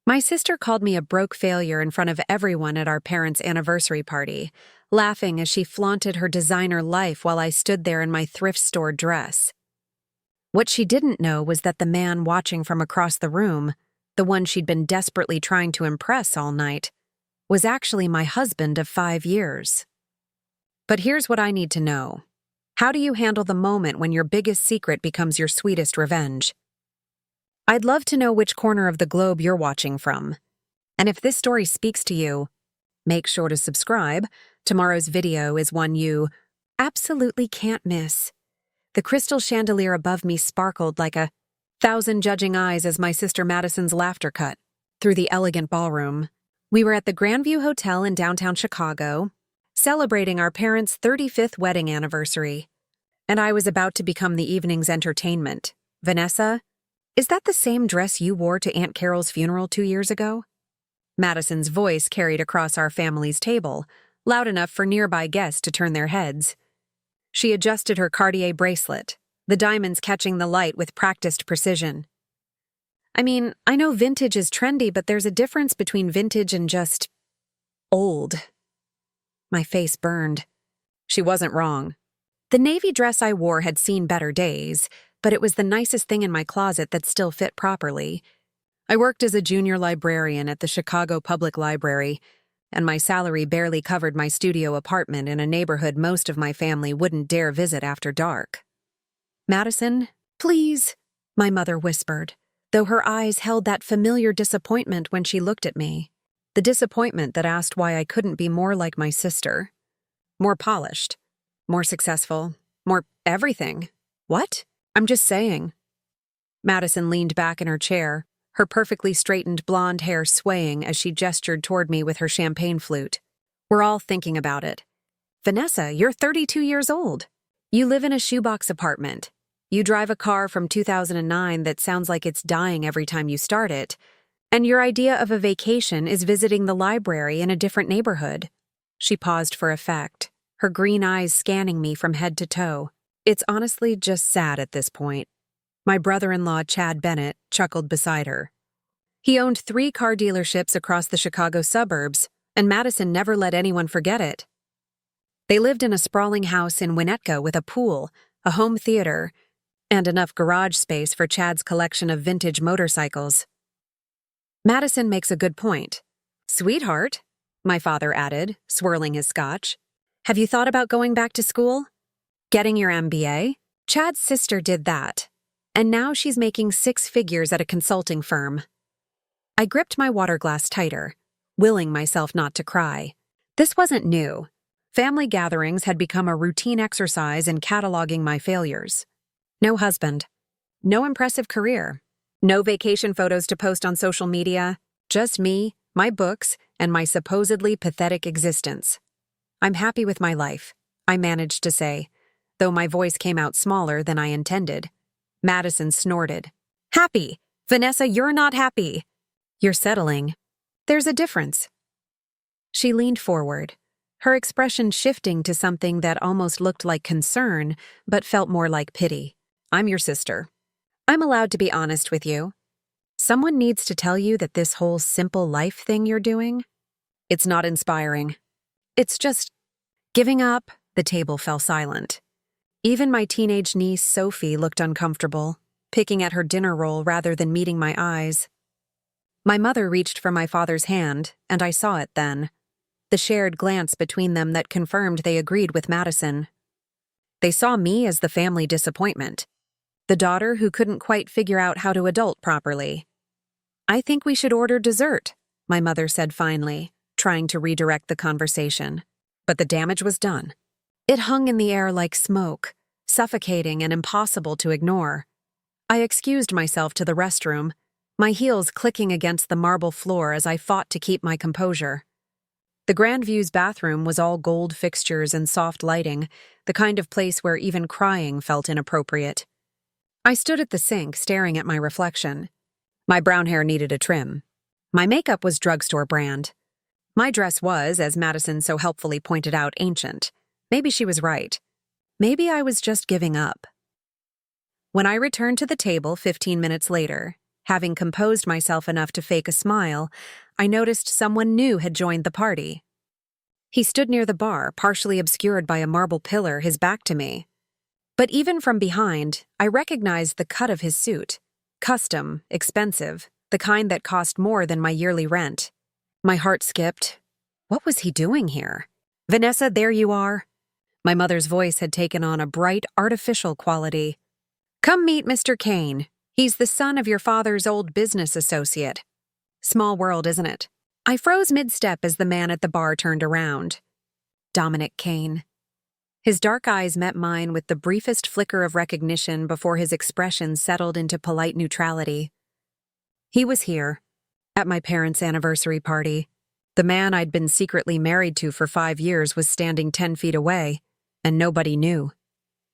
My sister called me a broke failure in front of everyone at our parents' anniversary party, laughing as she flaunted her designer life while I stood there in my thrift store dress. What she didn't know was that the man watching from across the room, the one she'd been desperately trying to impress all night, was actually my husband of 5 years. But here's what I need to know. How do you handle the moment when your biggest secret becomes your sweetest revenge? I'd love to know which corner of the globe you're watching from. And if this story speaks to you, make sure to subscribe. Tomorrow's video is one you absolutely can't miss. The crystal chandelier above me sparkled like 1,000 judging eyes as my sister Madison's laughter cut through the elegant ballroom. We were at the Grandview Hotel in downtown Chicago, celebrating our parents' 35th wedding anniversary. And I was about to become the evening's entertainment. Vanessa, is that the same dress you wore to Aunt Carol's funeral 2 years ago? Madison's voice carried across our family's table, loud enough for nearby guests to turn their heads. She adjusted her Cartier bracelet, the diamonds catching the light with practiced precision. I mean, I know vintage is trendy, but there's a difference between vintage and just old. My face burned. She wasn't wrong. The navy dress I wore had seen better days, but it was the nicest thing in my closet that still fit properly. I worked as a junior librarian at the Chicago Public Library, and my salary barely covered my studio apartment in a neighborhood most of my family wouldn't dare visit after dark. Madison, please, my mother whispered, though her eyes held that familiar disappointment when she looked at me. The disappointment that asked why I couldn't be more like my sister. More polished. More successful. More everything. What? I'm just saying. Madison leaned back in her chair, her perfectly straightened blonde hair swaying as she gestured toward me with her champagne flute. We're all thinking about it. Vanessa, you're 32 years old. You live in a shoebox apartment. You drive a car from 2009 that sounds like it's dying every time you start it. And your idea of a vacation is visiting the library in a different neighborhood. She paused for effect, her green eyes scanning me from head to toe. It's honestly just sad at this point. My brother-in-law, Chad Bennett, chuckled beside her. He owned 3 car dealerships across the Chicago suburbs, and Madison never let anyone forget it. They lived in a sprawling house in Winnetka with a pool, a home theater, and enough garage space for Chad's collection of vintage motorcycles. Madison makes a good point. Sweetheart, my father added, swirling his scotch. Have you thought about going back to school? Getting your MBA? Chad's sister did that, and now she's making 6 figures at a consulting firm. I gripped my water glass tighter, willing myself not to cry. This wasn't new. Family gatherings had become a routine exercise in cataloging my failures. No husband. No impressive career. No vacation photos to post on social media. Just me, my books, and my supposedly pathetic existence. I'm happy with my life, I managed to say, though my voice came out smaller than I intended. Madison snorted. Happy? Vanessa, you're not happy. You're settling. There's a difference. She leaned forward, her expression shifting to something that almost looked like concern, but felt more like pity. I'm your sister. I'm allowed to be honest with you. Someone needs to tell you that this whole simple life thing you're doing, it's not inspiring. It's just giving up. The table fell silent. Even my teenage niece, Sophie, looked uncomfortable, picking at her dinner roll rather than meeting my eyes. My mother reached for my father's hand, and I saw it then. The shared glance between them that confirmed they agreed with Madison. They saw me as the family disappointment, the daughter who couldn't quite figure out how to adult properly. I think we should order dessert, my mother said finally, trying to redirect the conversation. But the damage was done. It hung in the air like smoke, suffocating and impossible to ignore. I excused myself to the restroom, my heels clicking against the marble floor as I fought to keep my composure. The Grandview's bathroom was all gold fixtures and soft lighting, the kind of place where even crying felt inappropriate. I stood at the sink staring at my reflection. My brown hair needed a trim. My makeup was drugstore brand. My dress was, as Madison so helpfully pointed out, ancient. Maybe she was right. Maybe I was just giving up. When I returned to the table 15 minutes later, Having composed myself enough to fake a smile, I noticed someone new had joined the party. He stood near the bar, partially obscured by a marble pillar, his back to me. But even from behind, I recognized the cut of his suit. Custom, expensive, the kind that cost more than my yearly rent. My heart skipped. What was he doing here? "Vanessa, there you are." My mother's voice had taken on a bright, artificial quality. "Come meet Mr. Kane. He's the son of your father's old business associate." Small world, isn't it? I froze mid-step as the man at the bar turned around. Dominic Kane. His dark eyes met mine with the briefest flicker of recognition before his expression settled into polite neutrality. He was here, at my parents' anniversary party. The man I'd been secretly married to for 5 years was standing 10 feet away, and nobody knew.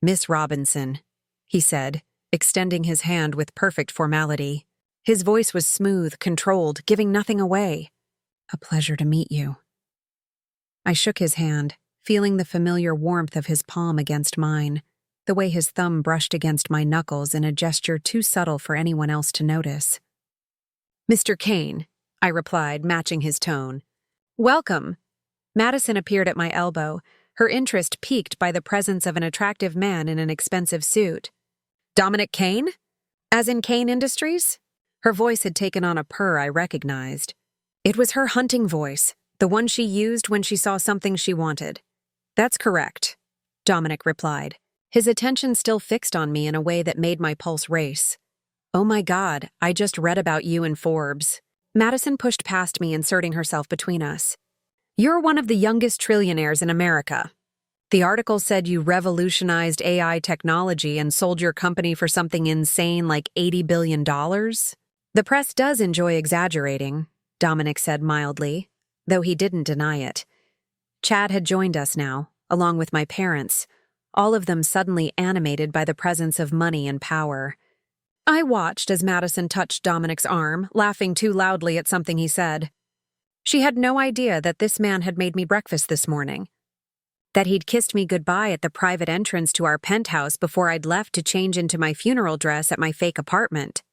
"Miss Robinson," he said, extending his hand with perfect formality. His voice was smooth, controlled, giving nothing away. "A pleasure to meet you." I shook his hand, feeling the familiar warmth of his palm against mine, the way his thumb brushed against my knuckles in a gesture too subtle for anyone else to notice. "Mr. Kane," I replied, matching his tone. "Welcome." Madison appeared at my elbow, her interest piqued by the presence of an attractive man in an expensive suit. "Dominic Kane? As in Kane Industries?" Her voice had taken on a purr I recognized. It was her hunting voice, the one she used when she saw something she wanted. "That's correct," Dominic replied, his attention still fixed on me in a way that made my pulse race. "Oh my God, I just read about you in Forbes." Madison pushed past me, inserting herself between us. "You're one of the youngest trillionaires in America. The article said you revolutionized AI technology and sold your company for something insane like $80 billion. The press does enjoy exaggerating," Dominic said mildly, though he didn't deny it. Chad had joined us now, along with my parents, all of them suddenly animated by the presence of money and power. I watched as Madison touched Dominic's arm, laughing too loudly at something he said. She had no idea that this man had made me breakfast this morning, that he'd kissed me goodbye at the private entrance to our penthouse before I'd left to change into my funeral dress at my fake apartment.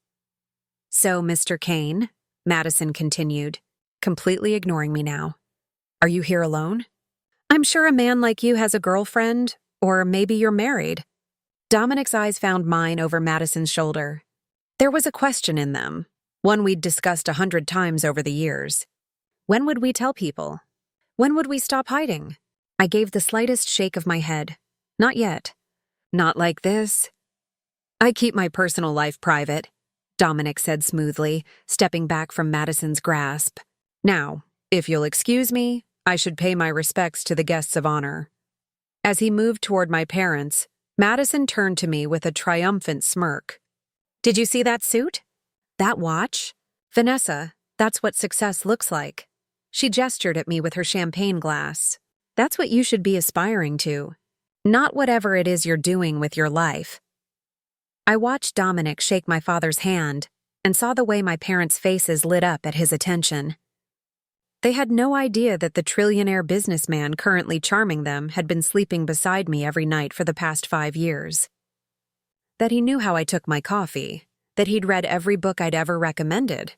"So, Mr. Kane," Madison continued, completely ignoring me now, "are you here alone? I'm sure a man like you has a girlfriend, or maybe you're married." Dominic's eyes found mine over Madison's shoulder. There was a question in them, one we'd discussed 100 times over the years. When would we tell people? When would we stop hiding? I gave the slightest shake of my head. Not yet. Not like this. "I keep my personal life private," Dominic said smoothly, stepping back from Madison's grasp. "Now, if you'll excuse me, I should pay my respects to the guests of honor." As he moved toward my parents, Madison turned to me with a triumphant smirk. "Did you see that suit? That watch? Vanessa, that's what success looks like." She gestured at me with her champagne glass. "That's what you should be aspiring to, not whatever it is you're doing with your life." I watched Dominic shake my father's hand and saw the way my parents' faces lit up at his attention. They had no idea that the trillionaire businessman currently charming them had been sleeping beside me every night for the past 5 years. That he knew how I took my coffee, that he'd read every book I'd ever recommended,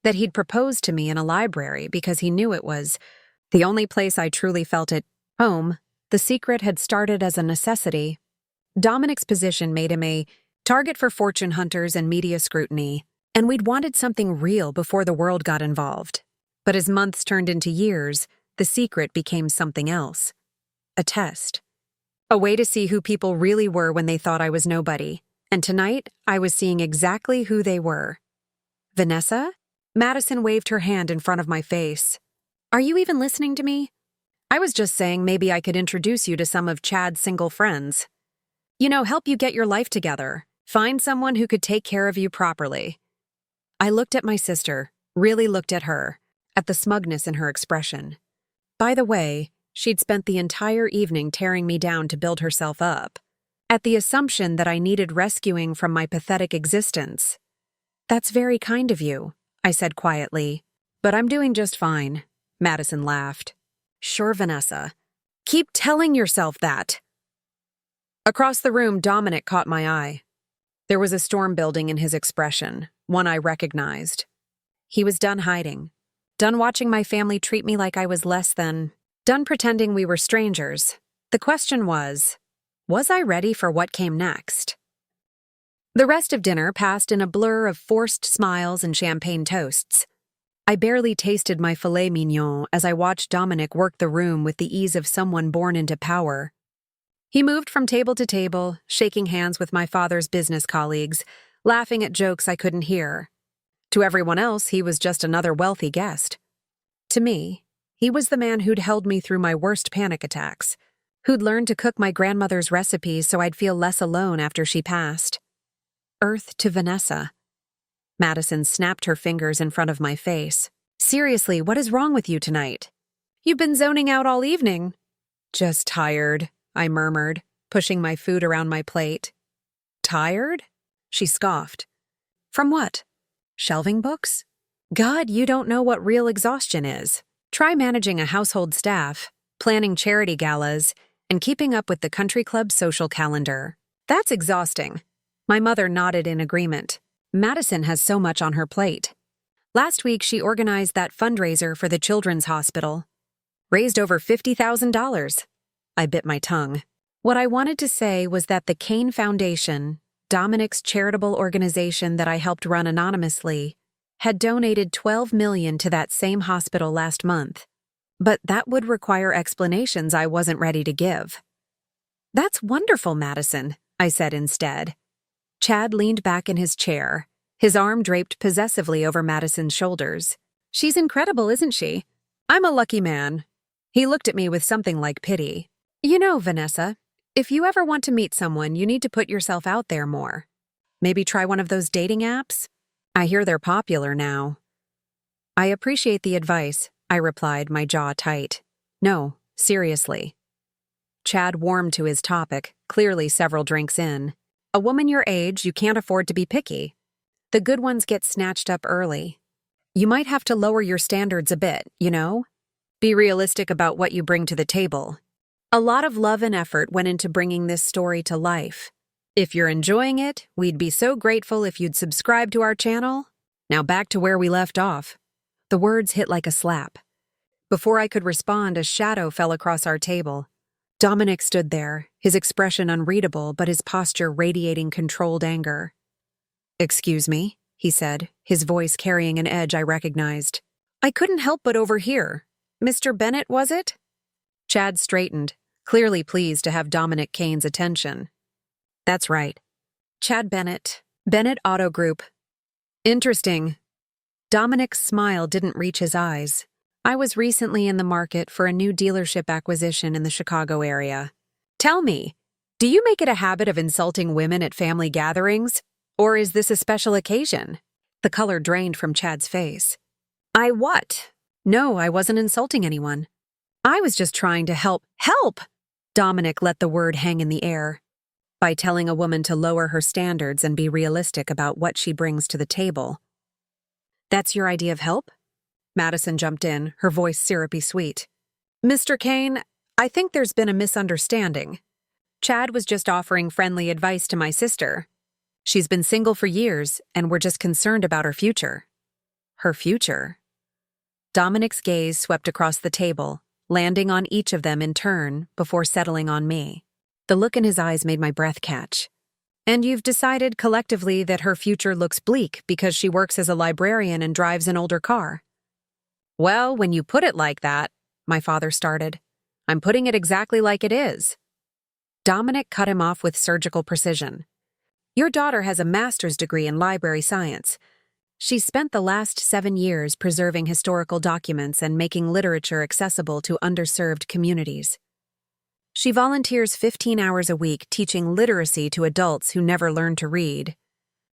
that he'd proposed to me in a library because he knew it was the only place I truly felt at home. The secret had started as a necessity. Dominic's position made him a target for fortune hunters and media scrutiny, and we'd wanted something real before the world got involved. But as months turned into years, the secret became something else. A test. A way to see who people really were when they thought I was nobody. And tonight, I was seeing exactly who they were. "Vanessa?" Madison waved her hand in front of my face. "Are you even listening to me?" "I was just saying maybe I could introduce you to some of Chad's single friends. Help you get your life together. Find someone who could take care of you properly." I looked at my sister, really looked at her, at the smugness in her expression. By the way, she'd spent the entire evening tearing me down to build herself up, at the assumption that I needed rescuing from my pathetic existence. "That's very kind of you," I said quietly. "But I'm doing just fine," Madison laughed. "Sure, Vanessa. Keep telling yourself that." Across the room, Dominic caught my eye. There was a storm building in his expression, one I recognized. He was done hiding, done watching my family treat me like I was less than, done pretending we were strangers. The question was I ready for what came next? The rest of dinner passed in a blur of forced smiles and champagne toasts. I barely tasted my filet mignon as I watched Dominic work the room with the ease of someone born into power. He moved from table to table, shaking hands with my father's business colleagues, laughing at jokes I couldn't hear. To everyone else, he was just another wealthy guest. To me, he was the man who'd held me through my worst panic attacks, who'd learned to cook my grandmother's recipes so I'd feel less alone after she passed. Earth to Vanessa. Madison snapped her fingers in front of my face. Seriously, what is wrong with you tonight? You've been zoning out all evening. Just tired, I murmured, pushing my food around my plate. Tired? She scoffed. From what? Shelving books? God, you don't know what real exhaustion is. Try managing a household staff, planning charity galas, and keeping up with the country club social calendar. That's exhausting. My mother nodded in agreement. Madison has so much on her plate. Last week, she organized that fundraiser for the Children's Hospital. Raised over $50,000. I bit my tongue. What I wanted to say was that the Kane Foundation, Dominic's charitable organization that I helped run anonymously, had donated $12 million to that same hospital last month. But that would require explanations I wasn't ready to give. That's wonderful, Madison, I said instead. Chad leaned back in his chair, his arm draped possessively over Madison's shoulders. She's incredible, isn't she? I'm a lucky man. He looked at me with something like pity. You know, Vanessa, if you ever want to meet someone, you need to put yourself out there more. Maybe try one of those dating apps? I hear they're popular now. I appreciate the advice, I replied, my jaw tight. No, seriously. Chad warmed to his topic, clearly several drinks in. A woman your age, you can't afford to be picky. The good ones get snatched up early. You might have to lower your standards a bit, you know? Be realistic about what you bring to the table. A lot of love and effort went into bringing this story to life. If you're enjoying it, we'd be so grateful if you'd subscribe to our channel. Now back to where we left off. The words hit like a slap. Before I could respond, a shadow fell across our table. Dominic stood there, his expression unreadable but his posture radiating controlled anger. Excuse me, he said, his voice carrying an edge I recognized. I couldn't help but overhear. Mr. Bennett, was it? Chad straightened, clearly pleased to have Dominic Kane's attention. That's right. Chad Bennett, Bennett Auto Group. Interesting. Dominic's smile didn't reach his eyes. I was recently in the market for a new dealership acquisition in the Chicago area. Tell me, do you make it a habit of insulting women at family gatherings? Or is this a special occasion? The color drained from Chad's face. I what? No, I wasn't insulting anyone. I was just trying to help. Help! Dominic let the word hang in the air. By telling a woman to lower her standards and be realistic about what she brings to the table. That's your idea of help? Madison jumped in, her voice syrupy sweet. Mr. Kane, I think there's been a misunderstanding. Chad was just offering friendly advice to my sister. She's been single for years, and we're just concerned about her future. Her future? Dominic's gaze swept across the table, landing on each of them in turn before settling on me. The look in his eyes made my breath catch. And you've decided collectively that her future looks bleak because she works as a librarian and drives an older car. Well, when you put it like that, my father started, I'm putting it exactly like it is. Dominic cut him off with surgical precision. Your daughter has a master's degree in library science. She's spent the last 7 years preserving historical documents and making literature accessible to underserved communities. She volunteers 15 hours a week teaching literacy to adults who never learned to read.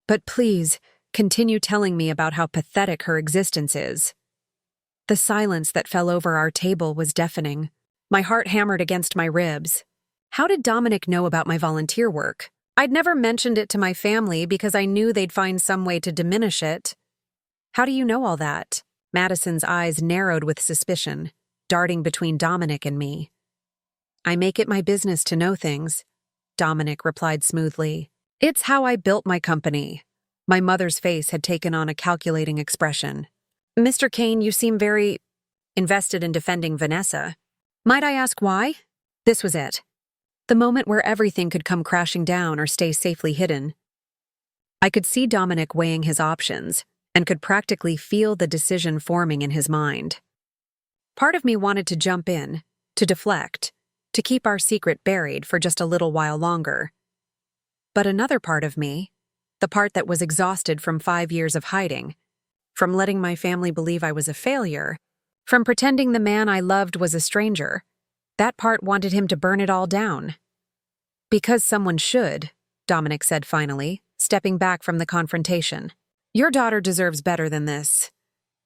But please, continue telling me about how pathetic her existence is. The silence that fell over our table was deafening. My heart hammered against my ribs. How did Dominic know about my volunteer work? I'd never mentioned it to my family because I knew they'd find some way to diminish it. How do you know all that? Madison's eyes narrowed with suspicion, darting between Dominic and me. I make it my business to know things, Dominic replied smoothly. It's how I built my company. My mother's face had taken on a calculating expression. Mr. Kane, you seem very invested in defending Vanessa. Might I ask why? This was it. The moment where everything could come crashing down or stay safely hidden. I could see Dominic weighing his options and could practically feel the decision forming in his mind. Part of me wanted to jump in, to deflect, to keep our secret buried for just a little while longer. But another part of me, the part that was exhausted from 5 years of hiding, from letting my family believe I was a failure, from pretending the man I loved was a stranger, that part wanted him to burn it all down. Because someone should, Dominic said finally, stepping back from the confrontation. Your daughter deserves better than this.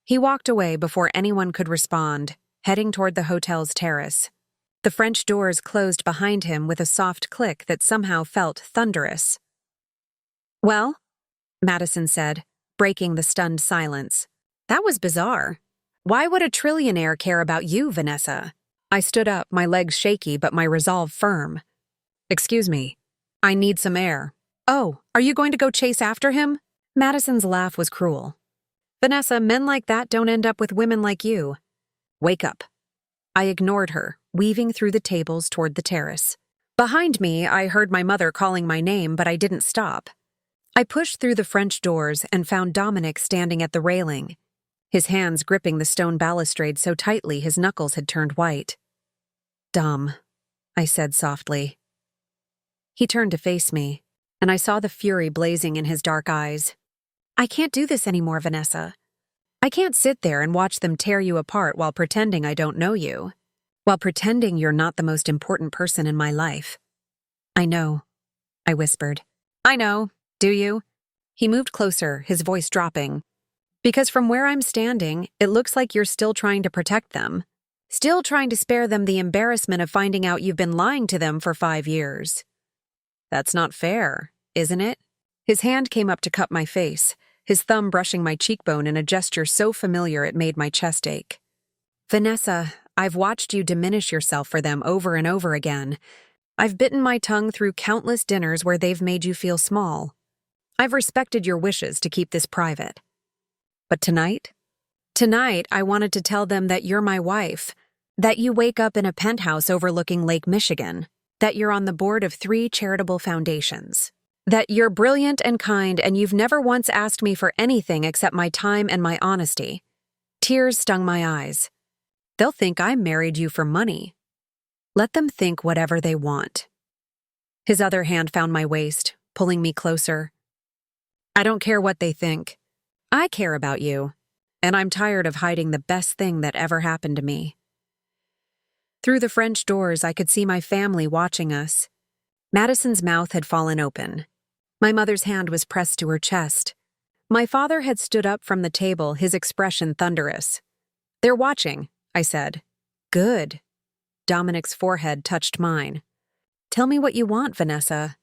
He walked away before anyone could respond, heading toward the hotel's terrace. The French doors closed behind him with a soft click that somehow felt thunderous. Well, Madison said, breaking the stunned silence. That was bizarre. Why would a trillionaire care about you, Vanessa? I stood up, my legs shaky but my resolve firm. Excuse me. I need some air. Oh, are you going to go chase after him? Madison's laugh was cruel. Vanessa, men like that don't end up with women like you. Wake up. I ignored her, weaving through the tables toward the terrace. Behind me, I heard my mother calling my name, but I didn't stop. I pushed through the French doors and found Dominic standing at the railing, his hands gripping the stone balustrade so tightly his knuckles had turned white. Dom, I said softly. He turned to face me, and I saw the fury blazing in his dark eyes. I can't do this anymore, Vanessa. I can't sit there and watch them tear you apart while pretending I don't know you, while pretending you're not the most important person in my life. I know, I whispered. I know, do you? He moved closer, his voice dropping. Because from where I'm standing, it looks like you're still trying to protect them, still trying to spare them the embarrassment of finding out you've been lying to them for 5 years. That's not fair, isn't it? His hand came up to cup my face, his thumb brushing my cheekbone in a gesture so familiar it made my chest ache. Vanessa, I've watched you diminish yourself for them over and over again. I've bitten my tongue through countless dinners where they've made you feel small. I've respected your wishes to keep this private. But tonight I wanted to tell them that you're my wife, that you wake up in a penthouse overlooking Lake Michigan, that you're on the board of 3 charitable foundations, that you're brilliant and kind and you've never once asked me for anything except my time and my honesty. Tears stung my eyes. They'll think I married you for money. Let them think whatever they want. His other hand found my waist, pulling me closer. I don't care what they think. I care about you, and I'm tired of hiding the best thing that ever happened to me. Through the French doors, I could see my family watching us. Madison's mouth had fallen open. My mother's hand was pressed to her chest. My father had stood up from the table, his expression thunderous. They're watching, I said. Good. Dominic's forehead touched mine. Tell me what you want, Vanessa.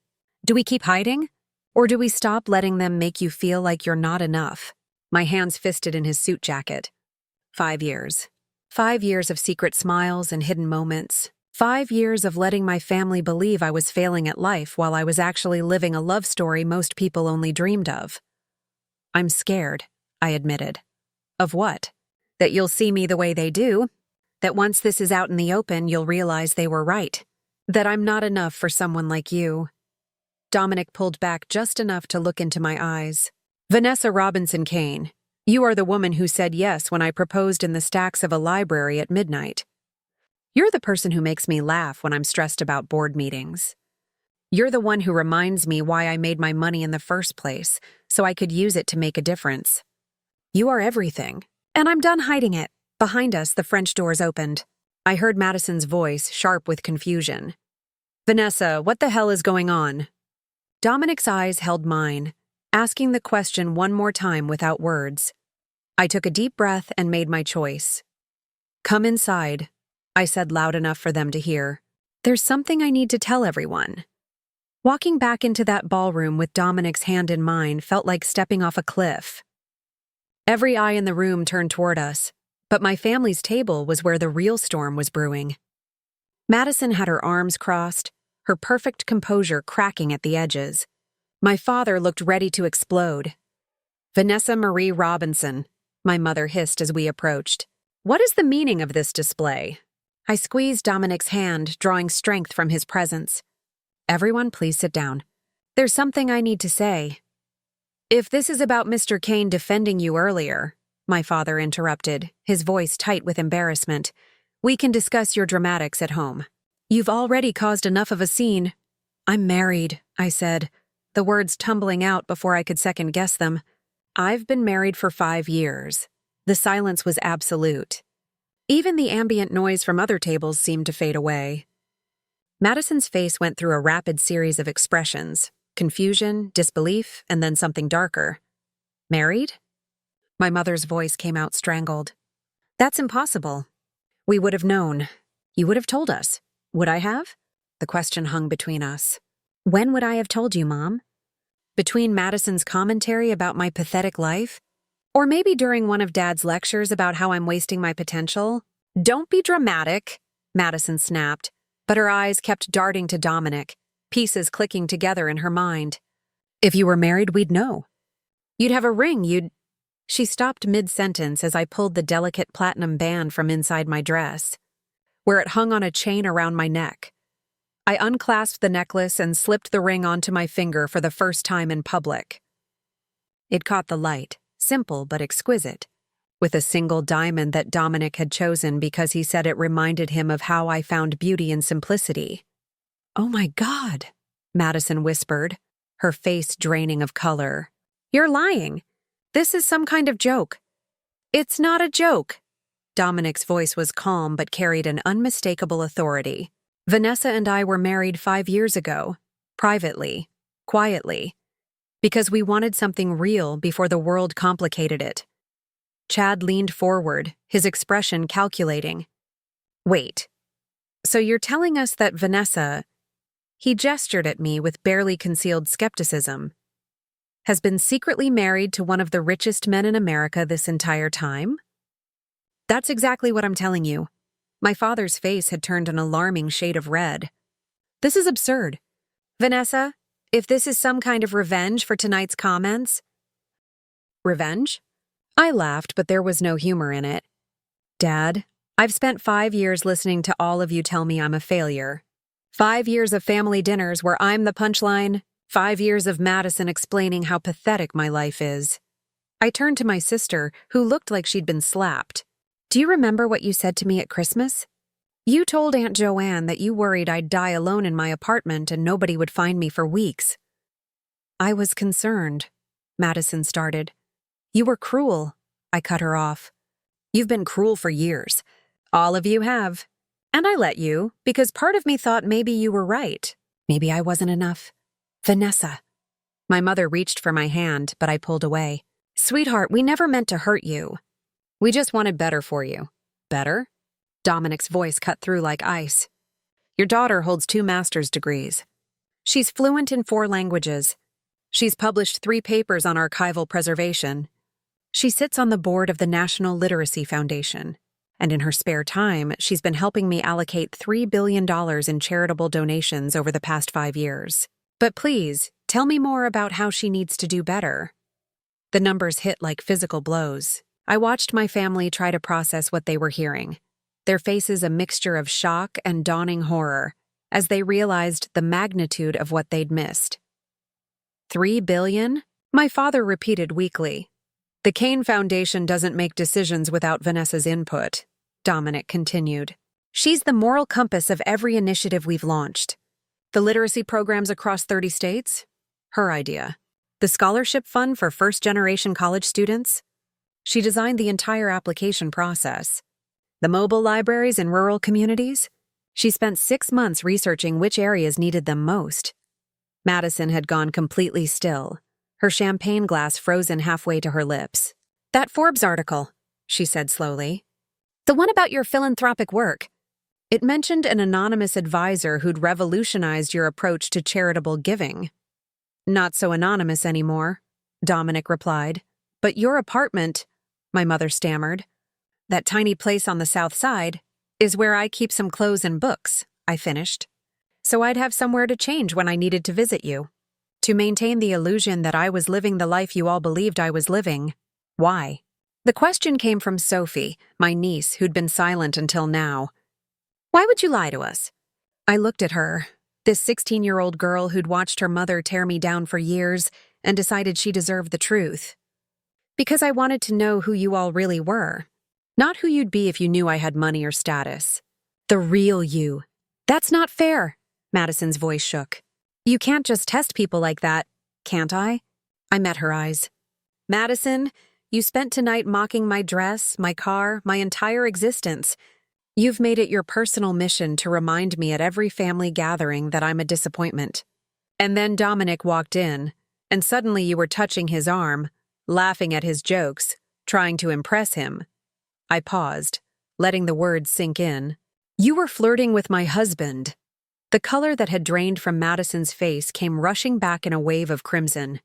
Do we keep hiding? Or do we stop letting them make you feel like you're not enough? My hands fisted in his suit jacket. 5 years. 5 years of secret smiles and hidden moments. 5 years of letting my family believe I was failing at life while I was actually living a love story most people only dreamed of. I'm scared, I admitted. Of what? That you'll see me the way they do. That once this is out in the open, you'll realize they were right. That I'm not enough for someone like you. Dominic pulled back just enough to look into my eyes. Vanessa Robinson Kane, you are the woman who said yes when I proposed in the stacks of a library at midnight. You're the person who makes me laugh when I'm stressed about board meetings. You're the one who reminds me why I made my money in the first place, so I could use it to make a difference. You are everything, and I'm done hiding it. Behind us, the French doors opened. I heard Madison's voice, sharp with confusion. Vanessa, what the hell is going on? Dominic's eyes held mine, asking the question one more time without words. I took a deep breath and made my choice. Come inside, I said loud enough for them to hear. There's something I need to tell everyone. Walking back into that ballroom with Dominic's hand in mine felt like stepping off a cliff. Every eye in the room turned toward us, but my family's table was where the real storm was brewing. Madison had her arms crossed, her perfect composure cracking at the edges. My father looked ready to explode. Vanessa Marie Robinson, my mother hissed as we approached. What is the meaning of this display? I squeezed Dominic's hand, drawing strength from his presence. Everyone, please sit down. There's something I need to say. If this is about Mr. Kane defending you earlier, my father interrupted, his voice tight with embarrassment, we can discuss your dramatics at home. You've already caused enough of a scene. I'm married, I said, the words tumbling out before I could second-guess them. I've been married for 5 years. The silence was absolute. Even the ambient noise from other tables seemed to fade away. Madison's face went through a rapid series of expressions, confusion, disbelief, and then something darker. Married? My mother's voice came out strangled. That's impossible. We would have known. You would have told us. Would I have? The question hung between us. When would I have told you, Mom? Between Madison's commentary about my pathetic life? Or maybe during one of Dad's lectures about how I'm wasting my potential? Don't be dramatic, Madison snapped, but her eyes kept darting to Dominic, pieces clicking together in her mind. If you were married, we'd know. You'd have a ring, She stopped mid-sentence as I pulled the delicate platinum band from inside my dress, where it hung on a chain around my neck. I unclasped the necklace and slipped the ring onto my finger for the first time in public. It caught the light, simple but exquisite, with a single diamond that Dominic had chosen because he said it reminded him of how I found beauty in simplicity. Oh my God, Madison whispered, her face draining of color. You're lying. This is some kind of joke. It's not a joke. Dominic's voice was calm but carried an unmistakable authority. Vanessa and I were married 5 years ago, privately, quietly, because we wanted something real before the world complicated it. Chad leaned forward, his expression calculating. Wait, so you're telling us that Vanessa, he gestured at me with barely concealed skepticism, has been secretly married to one of the richest men in America this entire time? That's exactly what I'm telling you. My father's face had turned an alarming shade of red. This is absurd. Vanessa, if this is some kind of revenge for tonight's comments... Revenge? I laughed, but there was no humor in it. Dad, I've spent 5 years listening to all of you tell me I'm a failure. 5 years of family dinners where I'm the punchline. 5 years of Madison explaining how pathetic my life is. I turned to my sister, who looked like she'd been slapped. Do you remember what you said to me at Christmas? You told Aunt Joanne that you worried I'd die alone in my apartment and nobody would find me for weeks. I was concerned, Madison started. You were cruel, I cut her off. You've been cruel for years. All of you have. And I let you, because part of me thought maybe you were right. Maybe I wasn't enough. Vanessa. My mother reached for my hand, but I pulled away. Sweetheart, we never meant to hurt you. We just wanted better for you. Better? Dominic's voice cut through like ice. Your daughter holds 2 master's degrees. She's fluent in 4 languages. She's published 3 papers on archival preservation. She sits on the board of the National Literacy Foundation. And in her spare time, she's been helping me allocate $3 billion in charitable donations over the past 5 years. But please, tell me more about how she needs to do better. The numbers hit like physical blows. I watched my family try to process what they were hearing, their faces a mixture of shock and dawning horror, as they realized the magnitude of what they'd missed. $3 billion? My father repeated weakly. The Kane Foundation doesn't make decisions without Vanessa's input, Dominic continued. She's the moral compass of every initiative we've launched. The literacy programs across 30 states? Her idea. The scholarship fund for first-generation college students? She designed the entire application process. The mobile libraries in rural communities? She spent 6 months researching which areas needed them most. Madison had gone completely still, her champagne glass frozen halfway to her lips. That Forbes article, she said slowly. The one about your philanthropic work. It mentioned an anonymous advisor who'd revolutionized your approach to charitable giving. Not so anonymous anymore, Dominic replied. But your apartment, my mother stammered. That tiny place on the south side is where I keep some clothes and books, I finished. So I'd have somewhere to change when I needed to visit you. To maintain the illusion that I was living the life you all believed I was living. Why? The question came from Sophie, my niece, who'd been silent until now. Why would you lie to us? I looked at her, this 16-year-old girl who'd watched her mother tear me down for years and decided she deserved the truth. Because I wanted to know who you all really were. Not who you'd be if you knew I had money or status. The real you. That's not fair, Madison's voice shook. You can't just test people like that, can't I? I met her eyes. Madison, you spent tonight mocking my dress, my car, my entire existence. You've made it your personal mission to remind me at every family gathering that I'm a disappointment. And then Dominic walked in, and suddenly you were touching his arm, laughing at his jokes, trying to impress him. I paused, letting the words sink in. You were flirting with my husband. The color that had drained from Madison's face came rushing back in a wave of crimson.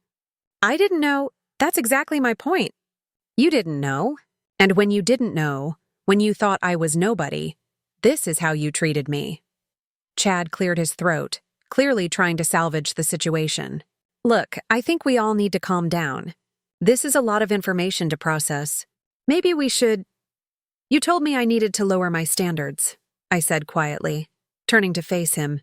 I didn't know. That's exactly my point. You didn't know. And when you didn't know, when you thought I was nobody, this is how you treated me. Chad cleared his throat, clearly trying to salvage the situation. Look, I think we all need to calm down. This is a lot of information to process. Maybe we should... You told me I needed to lower my standards, I said quietly, turning to face him.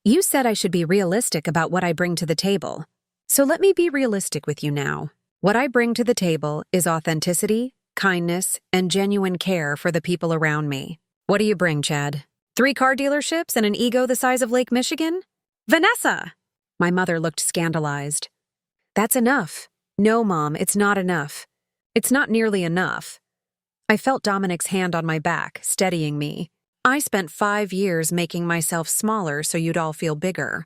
You said I should be realistic about what I bring to the table. So let me be realistic with you now. What I bring to the table is authenticity, kindness, and genuine care for the people around me. What do you bring, Chad? 3 car dealerships and an ego the size of Lake Michigan? Vanessa! My mother looked scandalized. That's enough. No, Mom, it's not enough. It's not nearly enough. I felt Dominic's hand on my back, steadying me. I spent 5 years making myself smaller so you'd all feel bigger.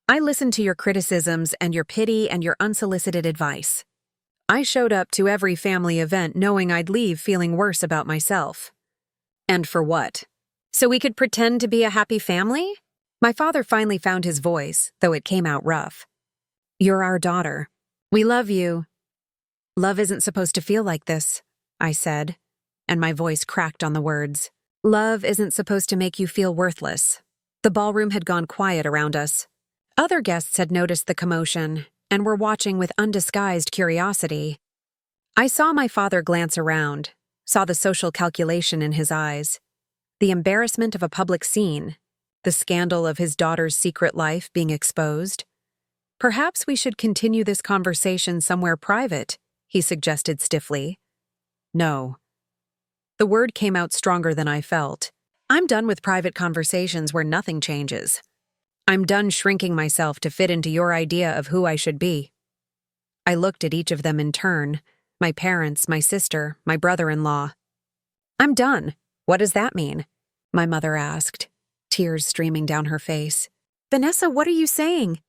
I listened to your criticisms and your pity and your unsolicited advice. I showed up to every family event knowing I'd leave feeling worse about myself. And for what? So we could pretend to be a happy family? My father finally found his voice, though it came out rough. You're our daughter. We love you. Love isn't supposed to feel like this, I said, and my voice cracked on the words. Love isn't supposed to make you feel worthless. The ballroom had gone quiet around us. Other guests had noticed the commotion and were watching with undisguised curiosity. I saw my father glance around, saw the social calculation in his eyes, the embarrassment of a public scene, the scandal of his daughter's secret life being exposed. Perhaps we should continue this conversation somewhere private, he suggested stiffly. No. The word came out stronger than I felt. I'm done with private conversations where nothing changes. I'm done shrinking myself to fit into your idea of who I should be. I looked at each of them in turn, my parents, my sister, my brother-in-law. I'm done. What does that mean? My mother asked, tears streaming down her face. Vanessa, what are you saying?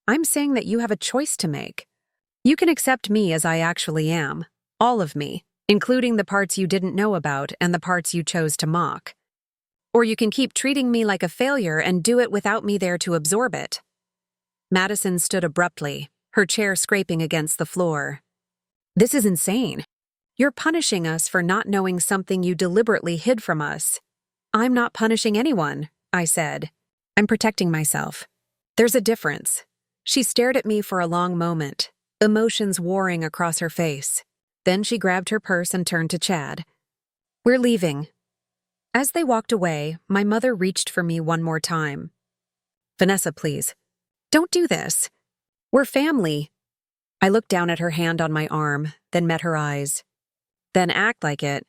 I'm saying that you have a choice to make. You can accept me as I actually am, all of me, including the parts you didn't know about and the parts you chose to mock. Or you can keep treating me like a failure and do it without me there to absorb it. Madison stood abruptly, her chair scraping against the floor. This is insane. You're punishing us for not knowing something you deliberately hid from us. I'm not punishing anyone, I said. I'm protecting myself. There's a difference. She stared at me for a long moment, emotions warring across her face. Then she grabbed her purse and turned to Chad. We're leaving. As they walked away, my mother reached for me one more time. Vanessa, please. Don't do this. We're family. I looked down at her hand on my arm, then met her eyes. Then act like it.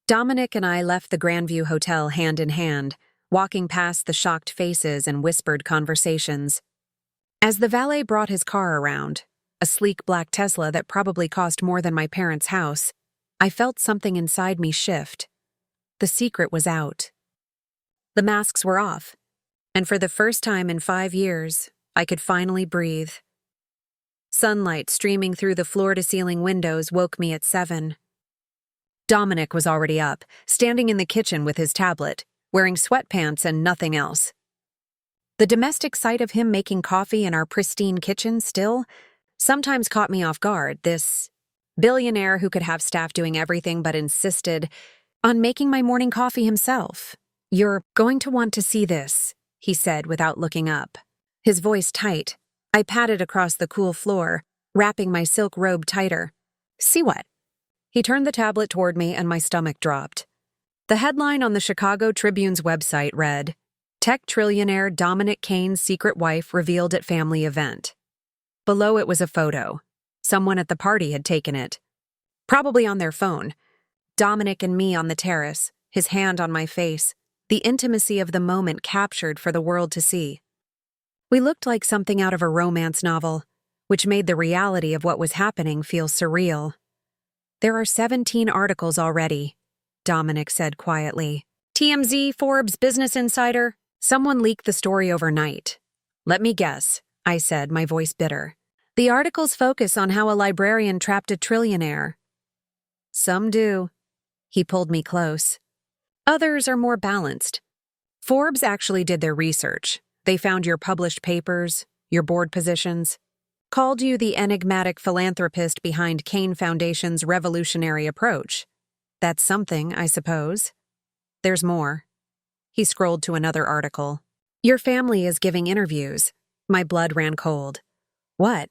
Dominic and I left the Grandview Hotel hand in hand, walking past the shocked faces and whispered conversations. As the valet brought his car around, a sleek black Tesla that probably cost more than my parents' house, I felt something inside me shift. The secret was out. The masks were off, and for the first time in 5 years, I could finally breathe. Sunlight streaming through the floor-to-ceiling windows woke me at 7. Dominic was already up, standing in the kitchen with his tablet, wearing sweatpants and nothing else. The domestic sight of him making coffee in our pristine kitchen still sometimes caught me off guard, this billionaire who could have staff doing everything but insisted on making my morning coffee himself. You're going to want to see this, he said without looking up, his voice tight. I patted across the cool floor, wrapping my silk robe tighter. See what? He turned the tablet toward me and my stomach dropped. The headline on the Chicago Tribune's website read, Tech Trillionaire Dominic Kane's secret wife revealed at family event. Below it was a photo. Someone at the party had taken it. Probably on their phone. Dominic and me on the terrace, his hand on my face, the intimacy of the moment captured for the world to see. We looked like something out of a romance novel, which made the reality of what was happening feel surreal. There are 17 articles already, Dominic said quietly. TMZ, Forbes, Business Insider, someone leaked the story overnight. Let me guess, I said, my voice bitter. The articles focus on how a librarian trapped a trillionaire. Some do. He pulled me close. Others are more balanced. Forbes actually did their research. They found your published papers, your board positions, called you the enigmatic philanthropist behind Kane Foundation's revolutionary approach. That's something, I suppose. There's more. He scrolled to another article. Your family is giving interviews. My blood ran cold. What?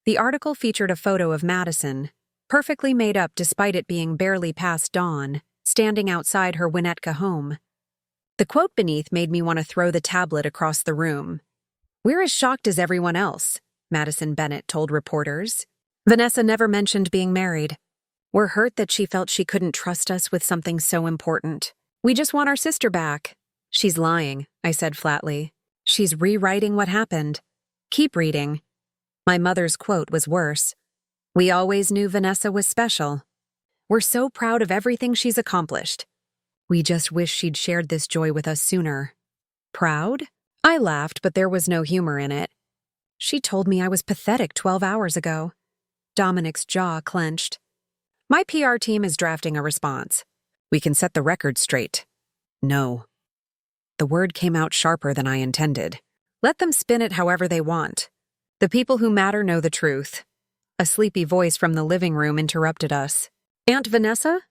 The article featured a photo of Madison, perfectly made up despite it being barely past dawn, standing outside her Winnetka home. The quote beneath made me want to throw the tablet across the room. We're as shocked as everyone else, Madison Bennett told reporters. Vanessa never mentioned being married. We're hurt that she felt she couldn't trust us with something so important. We just want our sister back. She's lying, I said flatly. She's rewriting what happened. Keep reading. My mother's quote was worse. We always knew Vanessa was special. We're so proud of everything she's accomplished. We just wish she'd shared this joy with us sooner. Proud? I laughed, but there was no humor in it. She told me I was pathetic 12 hours ago. Dominic's jaw clenched. My PR team is drafting a response. We can set the record straight. No. The word came out sharper than I intended. Let them spin it however they want. The people who matter know the truth. A sleepy voice from the living room interrupted us. Aunt Vanessa?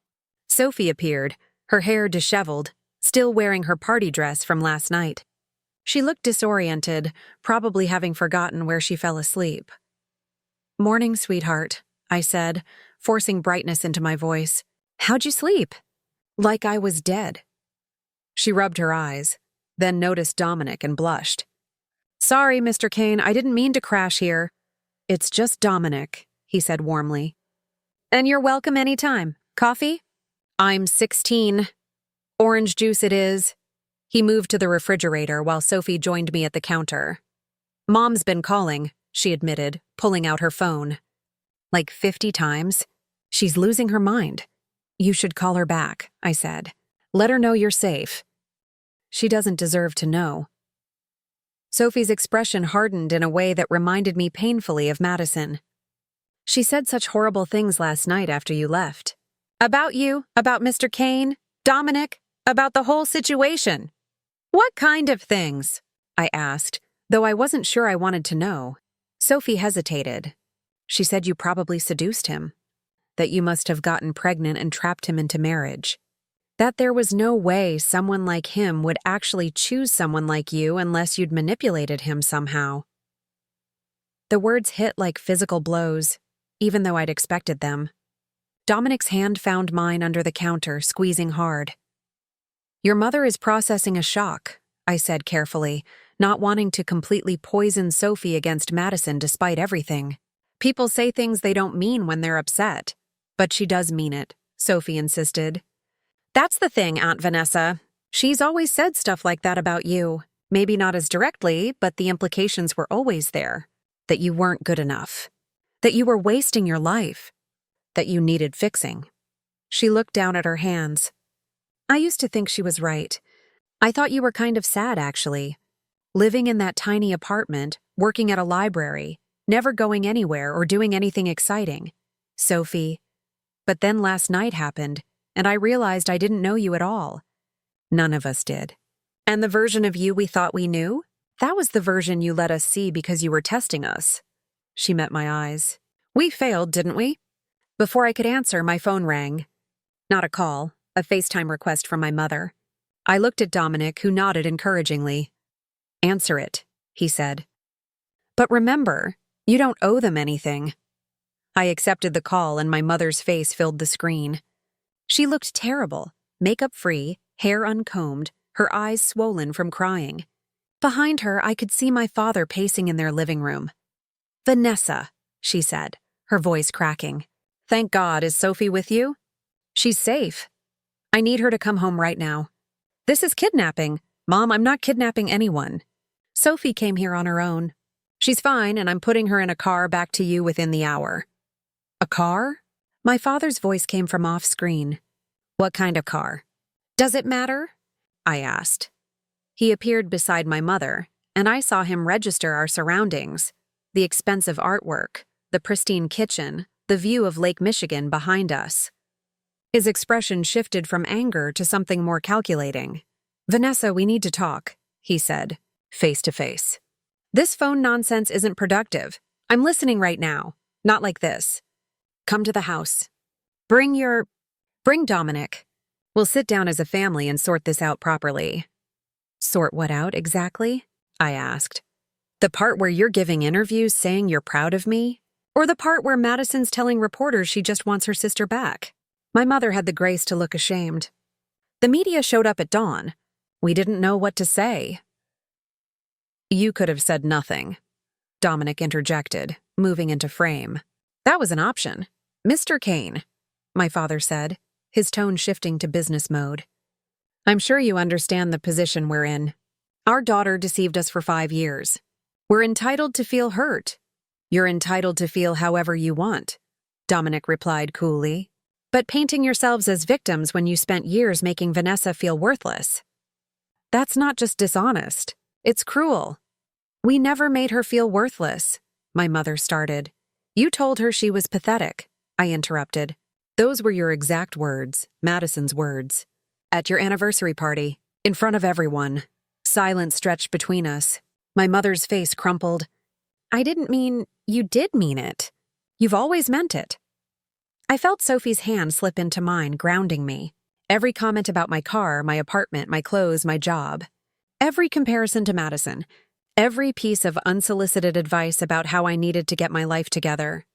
Sophie appeared, her hair disheveled, still wearing her party dress from last night. She looked disoriented, probably having forgotten where she fell asleep. Morning, sweetheart, I said, forcing brightness into my voice. How'd you sleep? Like I was dead. She rubbed her eyes, then noticed Dominic and blushed. Sorry, Mr. Kane, I didn't mean to crash here. It's just Dominic, he said warmly. And you're welcome anytime. Coffee? I'm 16. Orange juice it is. He moved to the refrigerator while Sophie joined me at the counter. Mom's been calling, she admitted, pulling out her phone. Like 50 times. She's losing her mind. You should call her back, I said. Let her know you're safe. She doesn't deserve to know. Sophie's expression hardened in a way that reminded me painfully of Madison. She said such horrible things last night after you left. About you, about Mr. Kane, Dominic, about the whole situation. What kind of things? I asked, though I wasn't sure I wanted to know. Sophie hesitated. She said you probably seduced him, that you must have gotten pregnant and trapped him into marriage, that there was no way someone like him would actually choose someone like you unless you'd manipulated him somehow. The words hit like physical blows, even though I'd expected them. Dominic's hand found mine under the counter, squeezing hard. Your mother is processing a shock, I said carefully, not wanting to completely poison Sophie against Madison despite everything. People say things they don't mean when they're upset. But she does mean it, Sophie insisted. That's the thing, Aunt Vanessa. She's always said stuff like that about you. Maybe not as directly, but the implications were always there. That you weren't good enough. That you were wasting your life. That you needed fixing. She looked down at her hands. I used to think she was right. I thought you were kind of sad, actually. Living in that tiny apartment, working at a library, never going anywhere or doing anything exciting. Sophie. But then last night happened, and I realized I didn't know you at all. None of us did. And the version of you we thought we knew? That was the version you let us see because you were testing us. She met my eyes. We failed, didn't we? Before I could answer, my phone rang. Not a call, a FaceTime request from my mother. I looked at Dominic, who nodded encouragingly. Answer it, he said. But remember, you don't owe them anything. I accepted the call and my mother's face filled the screen. She looked terrible, makeup-free, hair uncombed, her eyes swollen from crying. Behind her, I could see my father pacing in their living room. "Vanessa," she said, her voice cracking. "Thank God, is Sophie with you?" "She's safe. I need her to come home right now." "This is kidnapping." "Mom, I'm not kidnapping anyone. Sophie came here on her own. She's fine, and I'm putting her in a car back to you within the hour." "A car?" My father's voice came from off-screen. "What kind of car?" "Does it matter?" I asked. He appeared beside my mother, and I saw him register our surroundings: the expensive artwork, the pristine kitchen, the view of Lake Michigan behind us. His expression shifted from anger to something more calculating. "Vanessa, we need to talk," he said, face to face. "This phone nonsense isn't productive. I'm listening right now. Not like this. Come to the house. Bring Dominic. We'll sit down as a family and sort this out properly." "Sort what out exactly?" I asked. "The part where you're giving interviews saying you're proud of me? Or the part where Madison's telling reporters she just wants her sister back?" My mother had the grace to look ashamed. "The media showed up at dawn. We didn't know what to say." "You could have said nothing," Dominic interjected, moving into frame. "That was an option. Mr. Kane," my father said, his tone shifting to business mode. "I'm sure you understand the position we're in. Our daughter deceived us for 5 years. We're entitled to feel hurt." "You're entitled to feel however you want," Dominic replied coolly. "But painting yourselves as victims when you spent years making Vanessa feel worthless. That's not just dishonest. It's cruel." "We never made her feel worthless," my mother started. "You told her she was pathetic," I interrupted. "Those were your exact words, Madison's words. At your anniversary party, in front of everyone." Silence stretched between us. My mother's face crumpled. "I didn't mean, you did mean it. You've always meant it." I felt Sophie's hand slip into mine, grounding me. Every comment about my car, my apartment, my clothes, my job. Every comparison to Madison. Every piece of unsolicited advice about how I needed to get my life together.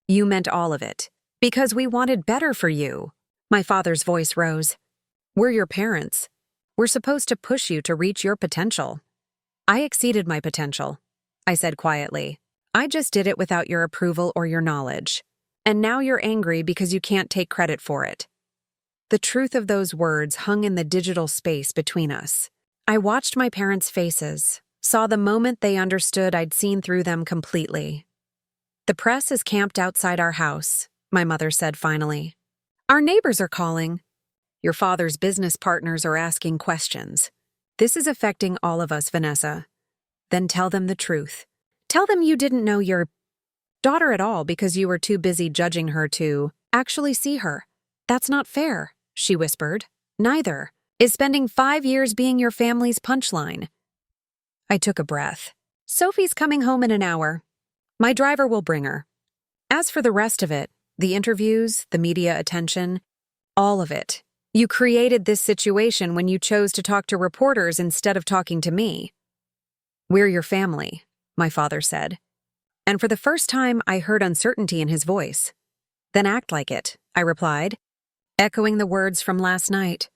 "You meant all of it. Because we wanted better for you." My father's voice rose. "We're your parents. We're supposed to push you to reach your potential." "I exceeded my potential," I said quietly. "I just did it without your approval or your knowledge. And now you're angry because you can't take credit for it." The truth of those words hung in the digital space between us. I watched my parents' faces, saw the moment they understood I'd seen through them completely. "The press is camped outside our house," my mother said finally. "Our neighbors are calling. Your father's business partners are asking questions. This is affecting all of us, Vanessa. Then tell them the truth. Tell them you didn't know your daughter at all because you were too busy judging her to actually see her. That's not fair," she whispered. "Neither is spending 5 years being your family's punchline." I took a breath. "Sophie's coming home in an hour. My driver will bring her. As for the rest of it, the interviews, the media attention, all of it, you created this situation when you chose to talk to reporters instead of talking to me." "We're your family," my father said. And for the first time, I heard uncertainty in his voice. "Then act like it," I replied, echoing the words from last night.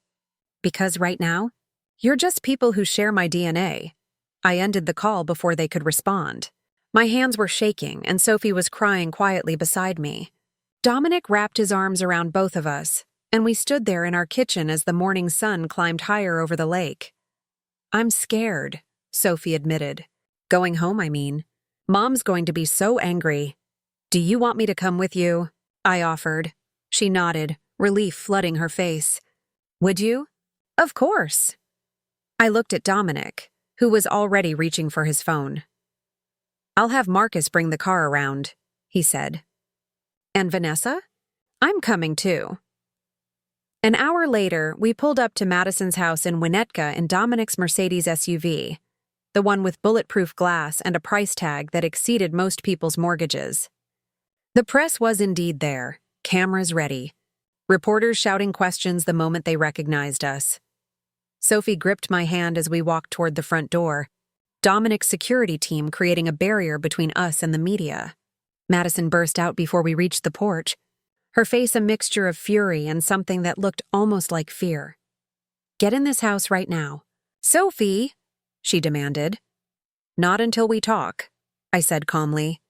"Because right now, you're just people who share my DNA." I ended the call before they could respond. My hands were shaking, and Sophie was crying quietly beside me. Dominic wrapped his arms around both of us, and we stood there in our kitchen as the morning sun climbed higher over the lake. "I'm scared," Sophie admitted. "Going home, I mean. Mom's going to be so angry." "Do you want me to come with you?" I offered. She nodded, relief flooding her face. "Would you?" "Of course." I looked at Dominic, who was already reaching for his phone. "I'll have Marcus bring the car around," he said. "And Vanessa?" "I'm coming too." An hour later, we pulled up to Madison's house in Winnetka in Dominic's Mercedes SUV, the one with bulletproof glass and a price tag that exceeded most people's mortgages. The press was indeed there, cameras ready, reporters shouting questions the moment they recognized us. Sophie gripped my hand as we walked toward the front door. Dominic's security team creating a barrier between us and the media. Madison burst out before we reached the porch, her face a mixture of fury and something that looked almost like fear. "Get in this house right now." "Sophie," she demanded. "Not until we talk," I said calmly.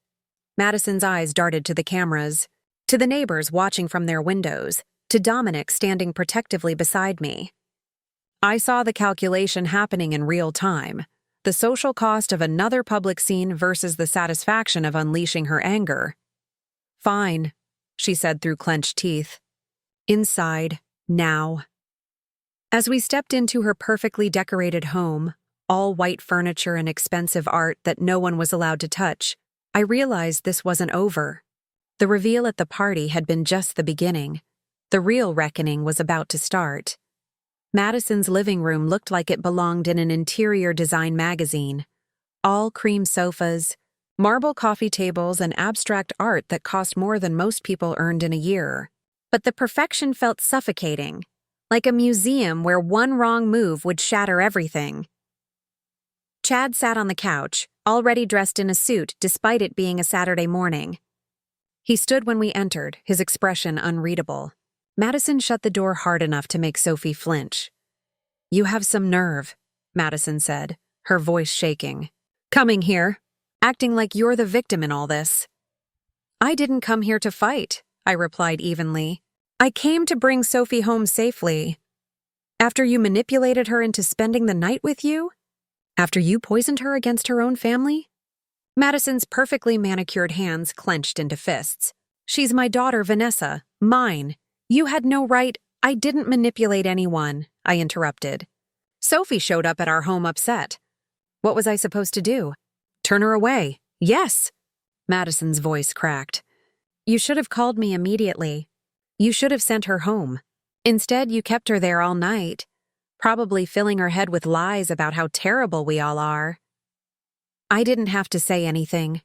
Madison's eyes darted to the cameras, to the neighbors watching from their windows, to Dominic standing protectively beside me. I saw the calculation happening in real time, the social cost of another public scene versus the satisfaction of unleashing her anger. "Fine," she said through clenched teeth. "Inside, now." As we stepped into her perfectly decorated home, all white furniture and expensive art that no one was allowed to touch, I realized this wasn't over. The reveal at the party had been just the beginning. The real reckoning was about to start. Madison's living room looked like it belonged in an interior design magazine. All cream sofas, marble coffee tables, and abstract art that cost more than most people earned in a year. But the perfection felt suffocating, like a museum where one wrong move would shatter everything. Chad sat on the couch, already dressed in a suit despite it being a Saturday morning. He stood when we entered, his expression unreadable. Madison shut the door hard enough to make Sophie flinch. "You have some nerve," Madison said, her voice shaking. "Coming here, acting like you're the victim in all this." "I didn't come here to fight," I replied evenly. "I came to bring Sophie home safely. After you manipulated her into spending the night with you? After you poisoned her against her own family?" Madison's perfectly manicured hands clenched into fists. "She's my daughter, Vanessa. Mine. You had no right—" "I didn't manipulate anyone," I interrupted. "Sophie showed up at our home upset. What was I supposed to do? Turn her away?" "Yes!" Madison's voice cracked. "You should have called me immediately. You should have sent her home. Instead, you kept her there all night, probably filling her head with lies about how terrible we all are." "I didn't have to say anything."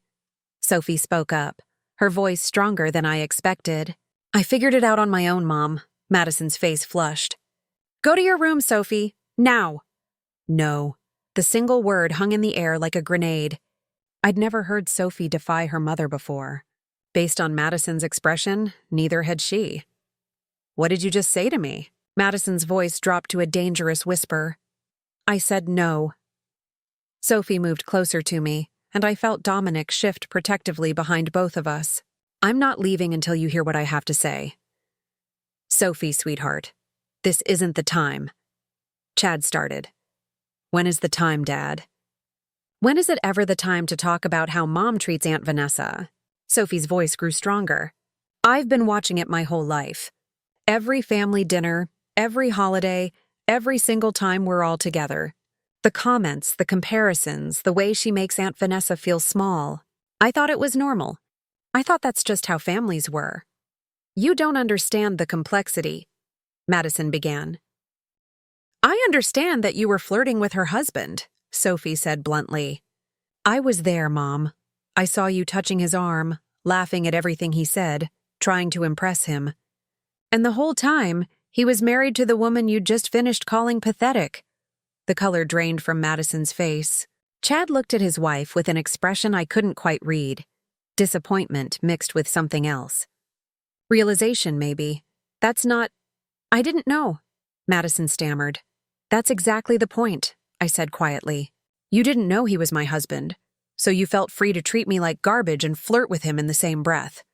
Sophie spoke up, her voice stronger than I expected. "I figured it out on my own, Mom." Madison's face flushed. "Go to your room, Sophie. Now." "No." The single word hung in the air like a grenade. I'd never heard Sophie defy her mother before. Based on Madison's expression, neither had she. "What did you just say to me?" Madison's voice dropped to a dangerous whisper. "I said no." Sophie moved closer to me, and I felt Dominic shift protectively behind both of us. "I'm not leaving until you hear what I have to say." "Sophie, sweetheart, this isn't the time." Chad started. "When is the time, Dad?" "When is it ever the time to talk about how Mom treats Aunt Vanessa?" Sophie's voice grew stronger. "I've been watching it my whole life. Every family dinner, every holiday, every single time we're all together. The comments, the comparisons, the way she makes Aunt Vanessa feel small. I thought it was normal. I thought that's just how families were." "You don't understand the complexity," Madison began. "I understand that you were flirting with her husband," Sophie said bluntly. "I was there, Mom. I saw you touching his arm, laughing at everything he said, trying to impress him. And the whole time, he was married to the woman you'd just finished calling pathetic." The color drained from Madison's face. Chad looked at his wife with an expression I couldn't quite read. Disappointment mixed with something else. Realization, maybe. "That's not—" "I didn't know," Madison stammered. "That's exactly the point," I said quietly. "You didn't know he was my husband, so you felt free to treat me like garbage and flirt with him in the same breath."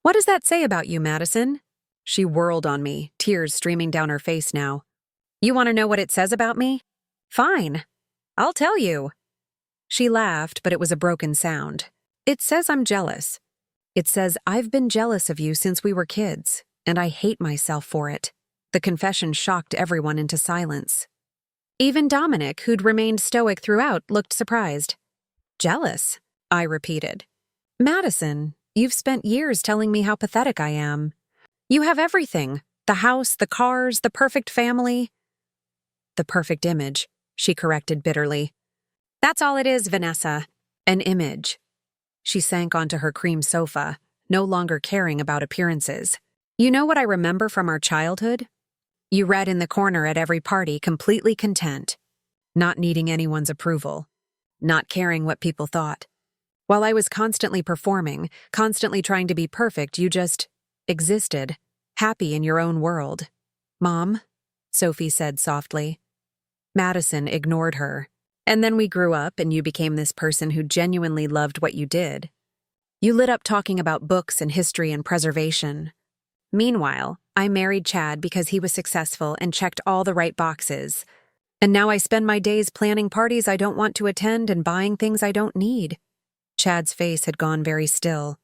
"What does that say about you, Madison?" She whirled on me, tears streaming down her face now. "You want to know what it says about me? Fine. I'll tell you." She laughed, but it was a broken sound. "It says I'm jealous. It says I've been jealous of you since we were kids, and I hate myself for it." The confession shocked everyone into silence. Even Dominic, who'd remained stoic throughout, looked surprised. "Jealous?" I repeated. "Madison, you've spent years telling me how pathetic I am. You have everything. The house, the cars, the perfect family." "The perfect image," she corrected bitterly. "That's all it is, Vanessa. An image." She sank onto her cream sofa, no longer caring about appearances. "You know what I remember from our childhood? You read in the corner at every party, completely content, not needing anyone's approval. not caring what people thought. While I was constantly performing, constantly trying to be perfect, you just existed, happy in your own world. Mom, Sophie said softly. Madison ignored her. And then we grew up and you became this person who genuinely loved what you did. You lit up talking about books and history and preservation. Meanwhile, I married Chad because he was successful and checked all the right boxes. And now I spend my days planning parties I don't want to attend and buying things I don't need. Chad's face had gone very still.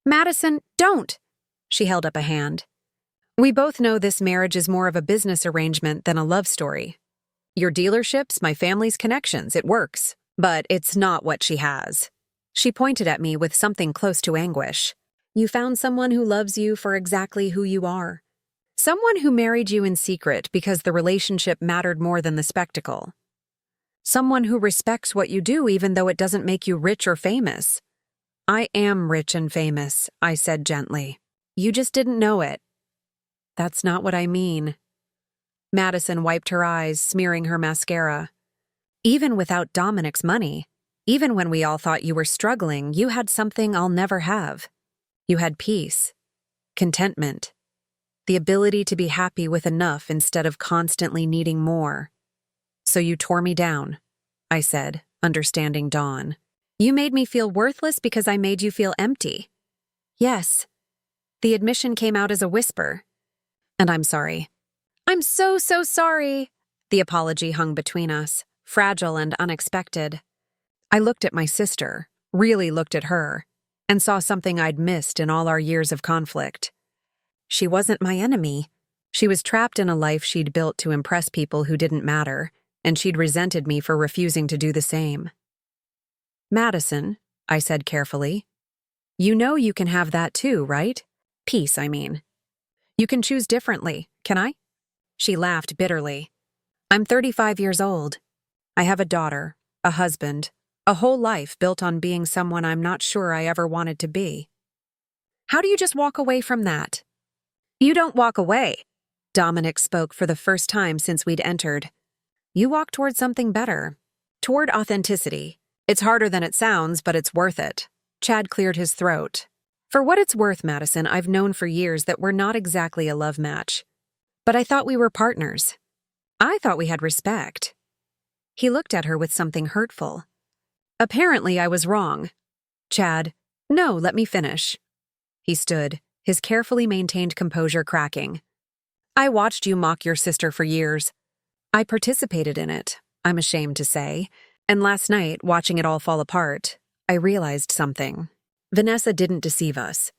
Madison, don't! She held up a hand. We both know this marriage is more of a business arrangement than a love story. Your dealerships, my family's connections, it works. But it's not what she has. She pointed at me with something close to anguish. You found someone who loves you for exactly who you are. Someone who married you in secret because the relationship mattered more than the spectacle. Someone who respects what you do even though it doesn't make you rich or famous. I am rich and famous, I said gently. You just didn't know it. That's not what I mean. Madison wiped her eyes, smearing her mascara. Even without Dominic's money, even when we all thought you were struggling, you had something I'll never have. You had peace, contentment, the ability to be happy with enough instead of constantly needing more. So you tore me down, I said, understanding Dawn. You made me feel worthless because I made you feel empty. Yes. The admission came out as a whisper. And I'm sorry. I'm so sorry. The apology hung between us, fragile and unexpected. I looked at my sister, really looked at her, and saw something I'd missed in all our years of conflict. She wasn't my enemy. She was trapped in a life she'd built to impress people who didn't matter, and she'd resented me for refusing to do the same. Madison, I said carefully, you know you can have that too, right? Peace, I mean. You can choose differently, can I? She laughed bitterly. I'm 35 years old. I have a daughter, a husband, a whole life built on being someone I'm not sure I ever wanted to be. How do you just walk away from that? You don't walk away. Dominic spoke for the first time since we'd entered. You walk toward something better, toward authenticity. It's harder than it sounds, but it's worth it. Chad cleared his throat. For what it's worth, Madison, I've known for years that we're not exactly a love match. But I thought we were partners. I thought we had respect. He looked at her with something hurtful. Apparently, I was wrong. Chad, no, let me finish. He stood, his carefully maintained composure cracking. I watched you mock your sister for years. I participated in it, I'm ashamed to say, and last night, watching it all fall apart, I realized something. Vanessa didn't deceive us.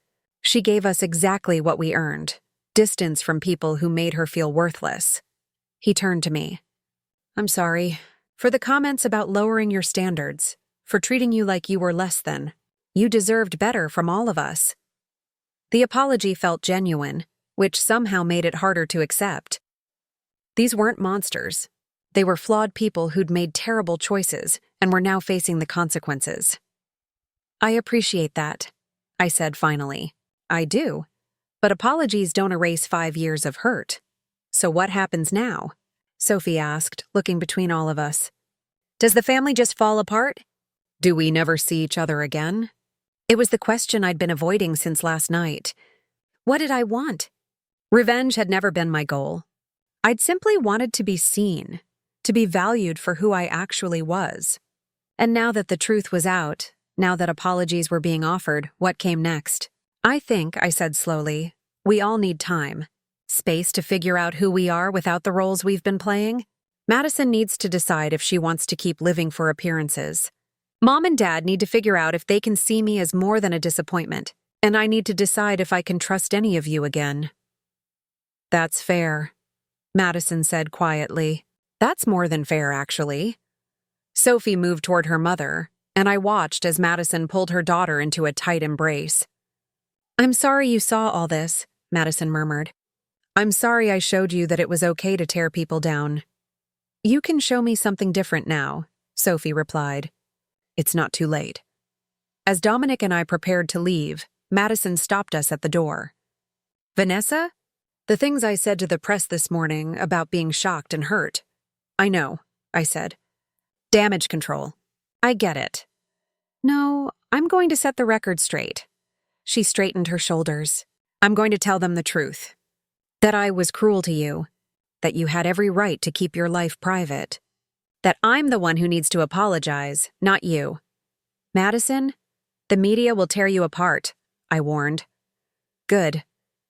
She gave us exactly what we earned, distance from people who made her feel worthless. He turned to me. I'm sorry for the comments about lowering your standards, for treating you like you were less than. You deserved better from all of us. The apology felt genuine, which somehow made it harder to accept. These weren't monsters. They were flawed people who'd made terrible choices and were now facing the consequences. I appreciate that, I said finally. I do. But apologies don't erase 5 years of hurt. So what happens now? Sophie asked, looking between all of us. Does the family just fall apart? Do we never see each other again? It was the question I'd been avoiding since last night. What did I want? Revenge had never been my goal. I'd simply wanted to be seen, to be valued for who I actually was. And now that the truth was out, now that apologies were being offered, what came next? I think, I said slowly, we all need time. Space to figure out who we are without the roles we've been playing. Madison needs to decide if she wants to keep living for appearances. Mom and Dad need to figure out if they can see me as more than a disappointment, and I need to decide if I can trust any of you again. That's fair, Madison said quietly. That's more than fair, actually. Sophie moved toward her mother, and I watched as Madison pulled her daughter into a tight embrace. I'm sorry you saw all this, Madison murmured. I'm sorry I showed you that it was okay to tear people down. You can show me something different now, Sophie replied. It's not too late. As Dominic and I prepared to leave, Madison stopped us at the door. Vanessa? The things I said to the press this morning about being shocked and hurt. I know, I said. Damage control. I get it. No, I'm going to set the record straight. She straightened her shoulders. I'm going to tell them the truth. That I was cruel to you. That you had every right to keep your life private. That I'm the one who needs to apologize, not you. Madison, the media will tear you apart, I warned. Good,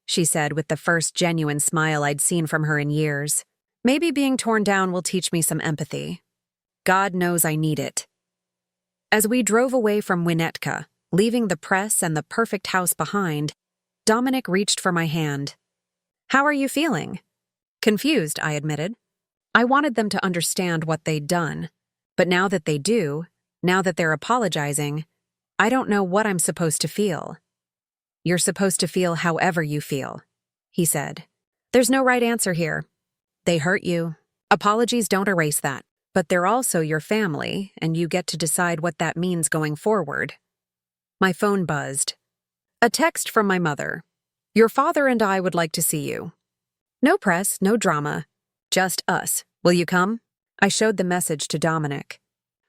she said with the first genuine smile I'd seen from her in years. Maybe being torn down will teach me some empathy. God knows I need it. As we drove away from Winnetka, leaving the press and the perfect house behind, Dominic reached for my hand. How are you feeling? Confused, I admitted. I wanted them to understand what they'd done. But now that they do, now that they're apologizing, I don't know what I'm supposed to feel. You're supposed to feel however you feel, he said. There's no right answer here. They hurt you. Apologies don't erase that. But they're also your family, and you get to decide what that means going forward. My phone buzzed. A text from my mother. Your father and I would like to see you. No press, no drama. Just us. Will you come? I showed the message to Dominic.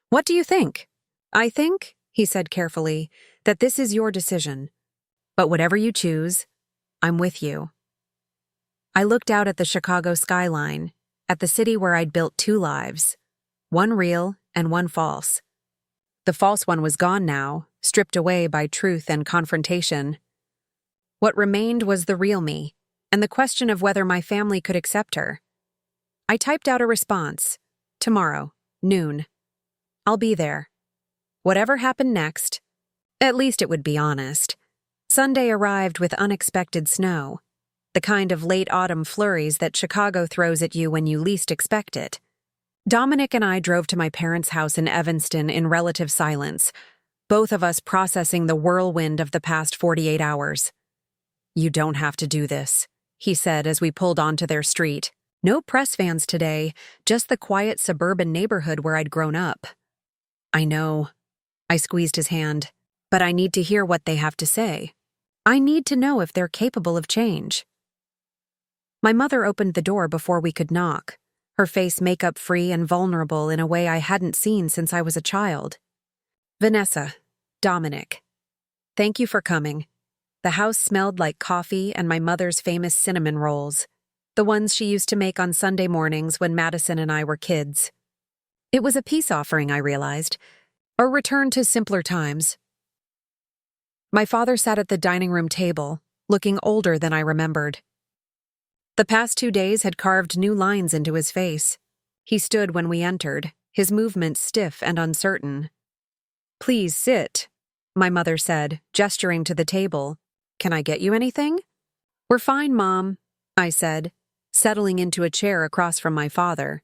What do you think? I think, he said carefully, that this is your decision. But whatever you choose, I'm with you. I looked out at the Chicago skyline, at the city where I'd built 2 lives. One real and one false. The false one was gone now, stripped away by truth and confrontation. What remained was the real me, and the question of whether my family could accept her. I typed out a response. Tomorrow, noon. I'll be there. Whatever happened next, at least it would be honest. Sunday arrived with unexpected snow, the kind of late autumn flurries that Chicago throws at you when you least expect it. Dominic and I drove to my parents' house in Evanston in relative silence, both of us processing the whirlwind of the past 48 hours. You don't have to do this, he said as we pulled onto their street. No press vans today, just the quiet suburban neighborhood where I'd grown up. I know. I squeezed his hand. But I need to hear what they have to say. I need to know if they're capable of change. My mother opened the door before we could knock, her face makeup-free and vulnerable in a way I hadn't seen since I was a child. Vanessa, Dominic. Thank you for coming. The house smelled like coffee and my mother's famous cinnamon rolls, the ones she used to make on Sunday mornings when Madison and I were kids. It was a peace offering, I realized, a return to simpler times. My father sat at the dining room table, looking older than I remembered. The past 2 days had carved new lines into his face. He stood when we entered, his movements stiff and uncertain. Please sit, my mother said, gesturing to the table. Can I get you anything? We're fine, Mom, I said, settling into a chair across from my father.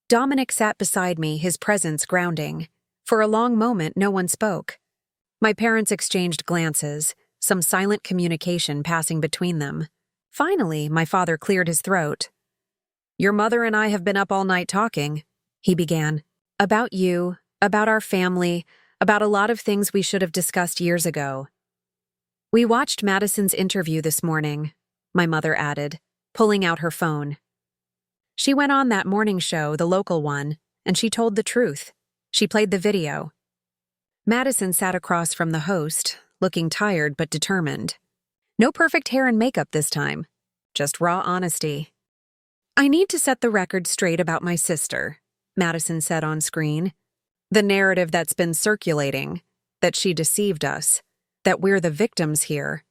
Dominic sat beside me, his presence grounding. For a long moment, no one spoke. My parents exchanged glances, some silent communication passing between them. Finally, my father cleared his throat. Your mother and I have been up all night talking, he began. About you, about our family, about a lot of things we should have discussed years ago. We watched Madison's interview this morning, my mother added, pulling out her phone. She went on that morning show, the local one, and she told the truth. She played the video. Madison sat across from the host, looking tired but determined. No perfect hair and makeup this time, just raw honesty. I need to set the record straight about my sister, Madison said on screen. The narrative that's been circulating, that she deceived us, that we're the victims here,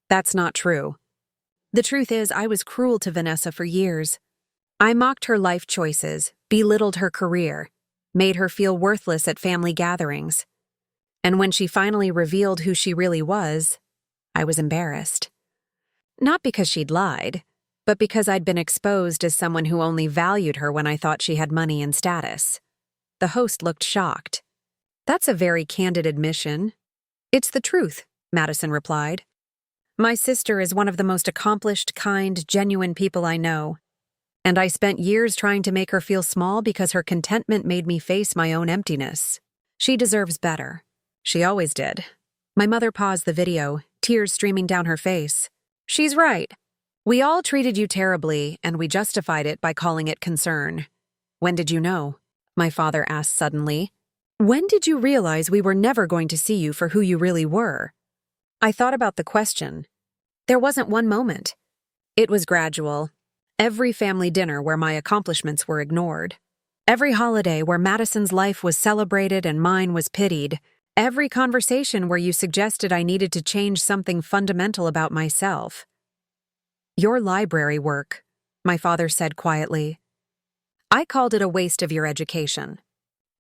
that's not true. The truth is, I was cruel to Vanessa for years. I mocked her life choices, belittled her career, made her feel worthless at family gatherings. And when she finally revealed who she really was, I was embarrassed. Not because she'd lied, but because I'd been exposed as someone who only valued her when I thought she had money and status. The host looked shocked. That's a very candid admission. It's the truth, Madison replied. My sister is one of the most accomplished, kind, genuine people I know. And I spent years trying to make her feel small because her contentment made me face my own emptiness. She deserves better. She always did. My mother paused the video, tears streaming down her face. She's right. We all treated you terribly, and we justified it by calling it concern. When did you know? My father asked suddenly. When did you realize we were never going to see you for who you really were? I thought about the question. There wasn't one moment. It was gradual. Every family dinner where my accomplishments were ignored. Every holiday where Madison's life was celebrated and mine was pitied. Every conversation where you suggested I needed to change something fundamental about myself. Your library work, my father said quietly. I called it a waste of your education.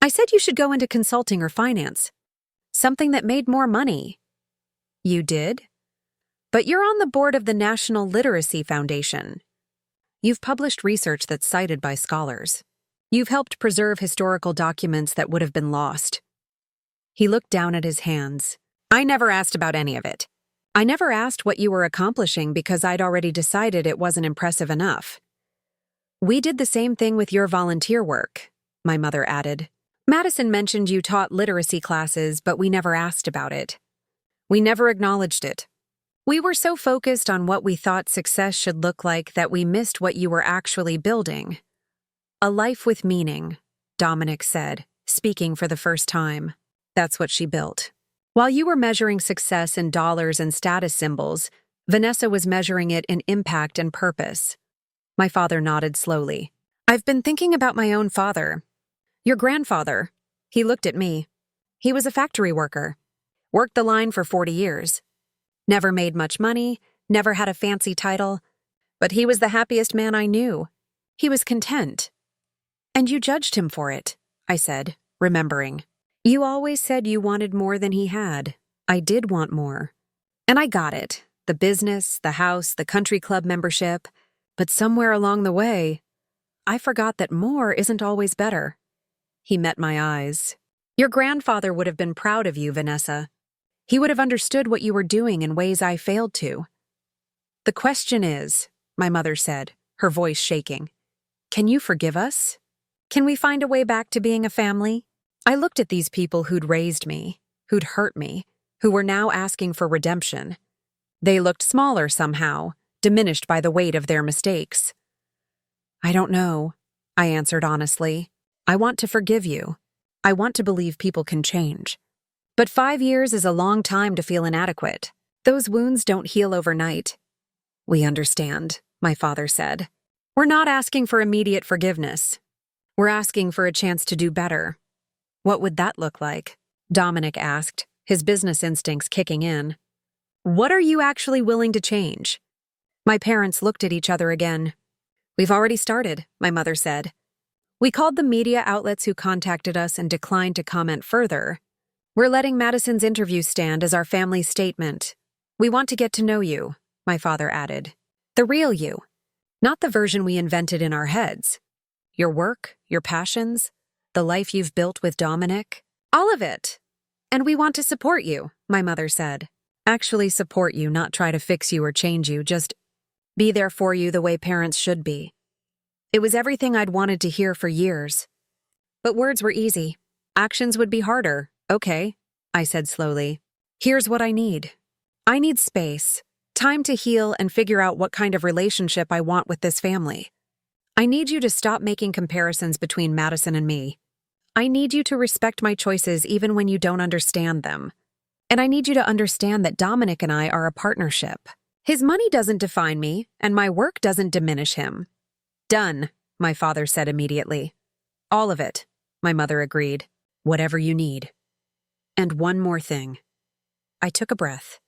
I said you should go into consulting or finance. Something that made more money. You did? But you're on the board of the National Literacy Foundation. You've published research that's cited by scholars. You've helped preserve historical documents that would have been lost. He looked down at his hands. I never asked about any of it. I never asked what you were accomplishing because I'd already decided it wasn't impressive enough. We did the same thing with your volunteer work, my mother added. Madison mentioned you taught literacy classes, but we never asked about it. We never acknowledged it. We were so focused on what we thought success should look like that we missed what you were actually building. A life with meaning, Dominic said, speaking for the first time. That's what she built. While you were measuring success in dollars and status symbols, Vanessa was measuring it in impact and purpose. My father nodded slowly. I've been thinking about my own father. Your grandfather. He looked at me. He was a factory worker. Worked the line for 40 years. Never made much money, never had a fancy title, but he was the happiest man I knew. He was content. And you judged him for it, I said, remembering. You always said you wanted more than he had. I did want more. And I got it. The business, the house, the country club membership. But somewhere along the way, I forgot that more isn't always better. He met my eyes. Your grandfather would have been proud of you, Vanessa. He would have understood what you were doing in ways I failed to. The question is, my mother said, her voice shaking, can you forgive us? Can we find a way back to being a family? I looked at these people who'd raised me, who'd hurt me, who were now asking for redemption. They looked smaller somehow, diminished by the weight of their mistakes. I don't know, I answered honestly. I want to forgive you. I want to believe people can change. But 5 years is a long time to feel inadequate. Those wounds don't heal overnight. We understand, my father said. We're not asking for immediate forgiveness. We're asking for a chance to do better. What would that look like? Dominic asked, his business instincts kicking in. What are you actually willing to change? My parents looked at each other again. We've already started, my mother said. We called the media outlets who contacted us and declined to comment further. We're letting Madison's interview stand as our family's statement. We want to get to know you, my father added. The real you, not the version we invented in our heads. Your work, your passions, the life you've built with Dominic, all of it. And we want to support you, my mother said. Actually support you, not try to fix you or change you, just be there for you the way parents should be. It was everything I'd wanted to hear for years. But words were easy. Actions would be harder. Okay, I said slowly. Here's what I need. I need space, time to heal and figure out what kind of relationship I want with this family. I need you to stop making comparisons between Madison and me. I need you to respect my choices even when you don't understand them. And I need you to understand that Dominic and I are a partnership. His money doesn't define me, and my work doesn't diminish him. Done, my father said immediately. All of it, my mother agreed. Whatever you need. And one more thing. I took a breath.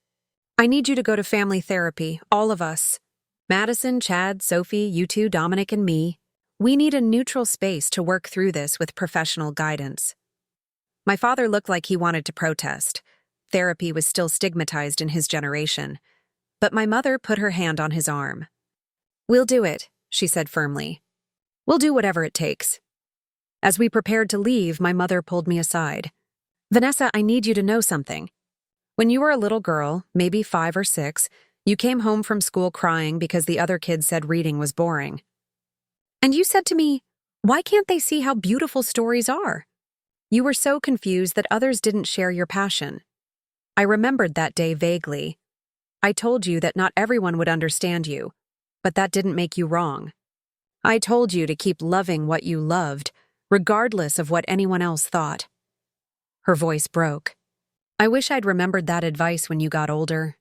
I need you to go to family therapy, all of us. Madison, Chad, Sophie, you two, Dominic, and me. We need a neutral space to work through this with professional guidance. My father looked like he wanted to protest. Therapy was still stigmatized in his generation. But my mother put her hand on his arm. We'll do it, she said firmly. We'll do whatever it takes. As we prepared to leave, my mother pulled me aside. Vanessa, I need you to know something. When you were a little girl, maybe 5 or 6, you came home from school crying because the other kids said reading was boring. And you said to me, why can't they see how beautiful stories are? You were so confused that others didn't share your passion. I remembered that day vaguely. I told you that not everyone would understand you, but that didn't make you wrong. I told you to keep loving what you loved, regardless of what anyone else thought. Her voice broke. I wish I'd remembered that advice when you got older.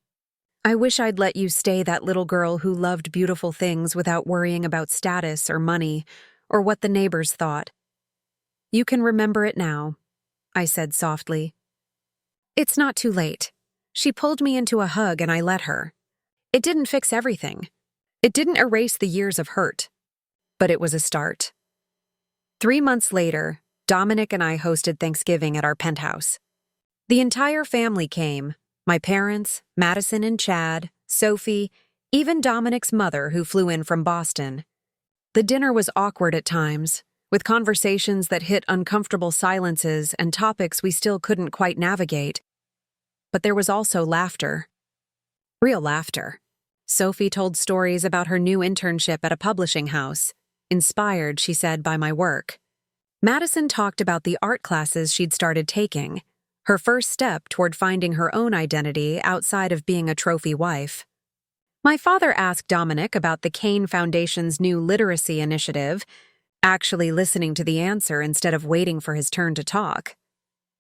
I wish I'd let you stay that little girl who loved beautiful things without worrying about status or money or what the neighbors thought. You can remember it now, I said softly. It's not too late. She pulled me into a hug and I let her. It didn't fix everything. It didn't erase the years of hurt. But it was a start. 3 months later, Dominic and I hosted Thanksgiving at our penthouse. The entire family came. My parents, Madison and Chad, Sophie, even Dominic's mother who flew in from Boston. The dinner was awkward at times, with conversations that hit uncomfortable silences and topics we still couldn't quite navigate. But there was also laughter. Real laughter. Sophie told stories about her new internship at a publishing house, inspired, she said, by my work. Madison talked about the art classes she'd started taking, her first step toward finding her own identity outside of being a trophy wife. My father asked Dominic about the Kane Foundation's new literacy initiative, actually listening to the answer instead of waiting for his turn to talk.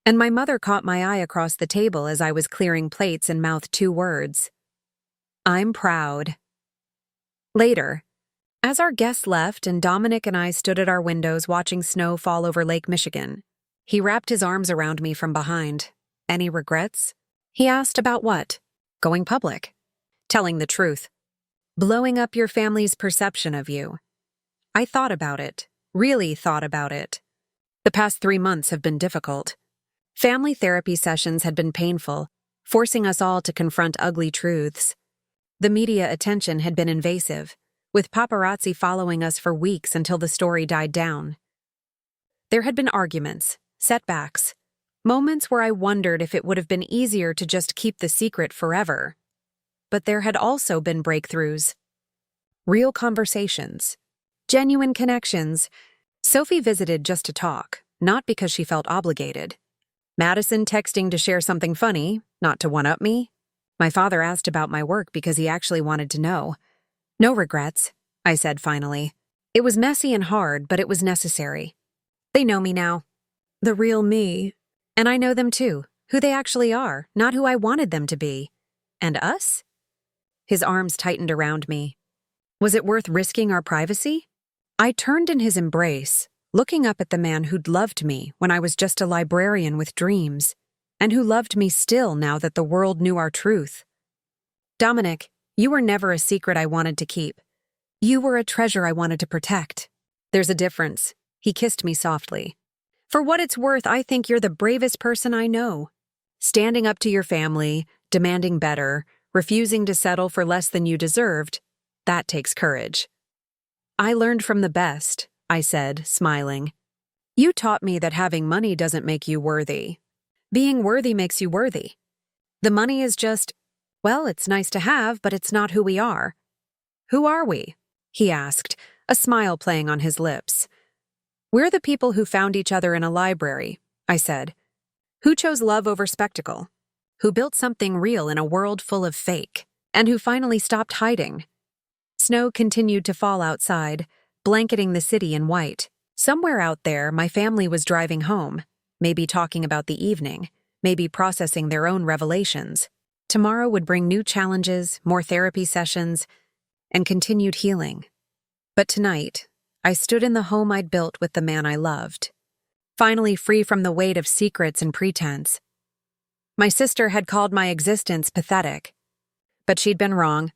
And my mother caught my eye across the table as I was clearing plates and mouthed 2 words. I'm proud. Later, as our guests left and Dominic and I stood at our windows watching snow fall over Lake Michigan, he wrapped his arms around me from behind. Any regrets? He asked about what? Going public. Telling the truth. Blowing up your family's perception of you. I thought about it. Really thought about it. The past 3 months have been difficult. Family therapy sessions had been painful, forcing us all to confront ugly truths. The media attention had been invasive, with paparazzi following us for weeks until the story died down. There had been arguments, setbacks, moments where I wondered if it would have been easier to just keep the secret forever. But there had also been breakthroughs. Real conversations. Genuine connections. Sophie visited just to talk, not because she felt obligated. Madison texting to share something funny, not to one-up me. My father asked about my work because he actually wanted to know. No regrets, I said finally. It was messy and hard, but it was necessary. They know me now. The real me. And I know them too, who they actually are, not who I wanted them to be. And us? His arms tightened around me. Was it worth risking our privacy? I turned in his embrace, looking up at the man who'd loved me when I was just a librarian with dreams, and who loved me still now that the world knew our truth. Dominic, you were never a secret I wanted to keep. You were a treasure I wanted to protect. There's a difference. He kissed me softly. For what it's worth, I think you're the bravest person I know. Standing up to your family, demanding better, refusing to settle for less than you deserved, that takes courage. I learned from the best, I said, smiling. You taught me that having money doesn't make you worthy. Being worthy makes you worthy. The money is just, well, it's nice to have, but it's not who we are. Who are we? He asked, a smile playing on his lips. We're the people who found each other in a library, I said. Who chose love over spectacle? Who built something real in a world full of fake? And who finally stopped hiding? Snow continued to fall outside, blanketing the city in white. Somewhere out there, my family was driving home, maybe talking about the evening, maybe processing their own revelations. Tomorrow would bring new challenges, more therapy sessions, and continued healing. But tonight, I stood in the home I'd built with the man I loved, finally free from the weight of secrets and pretense. My sister had called my existence pathetic, but she'd been wrong.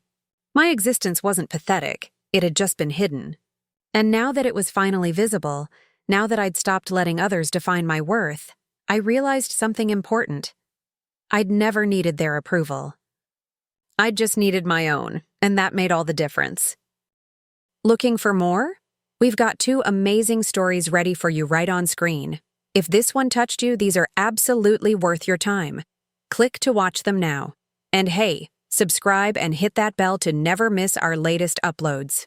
My existence wasn't pathetic, it had just been hidden. And now that it was finally visible, now that I'd stopped letting others define my worth, I realized something important. I'd never needed their approval. I'd just needed my own, and that made all the difference. Looking for more? We've got 2 amazing stories ready for you right on screen. If this one touched you, these are absolutely worth your time. Click to watch them now. And hey, subscribe and hit that bell to never miss our latest uploads.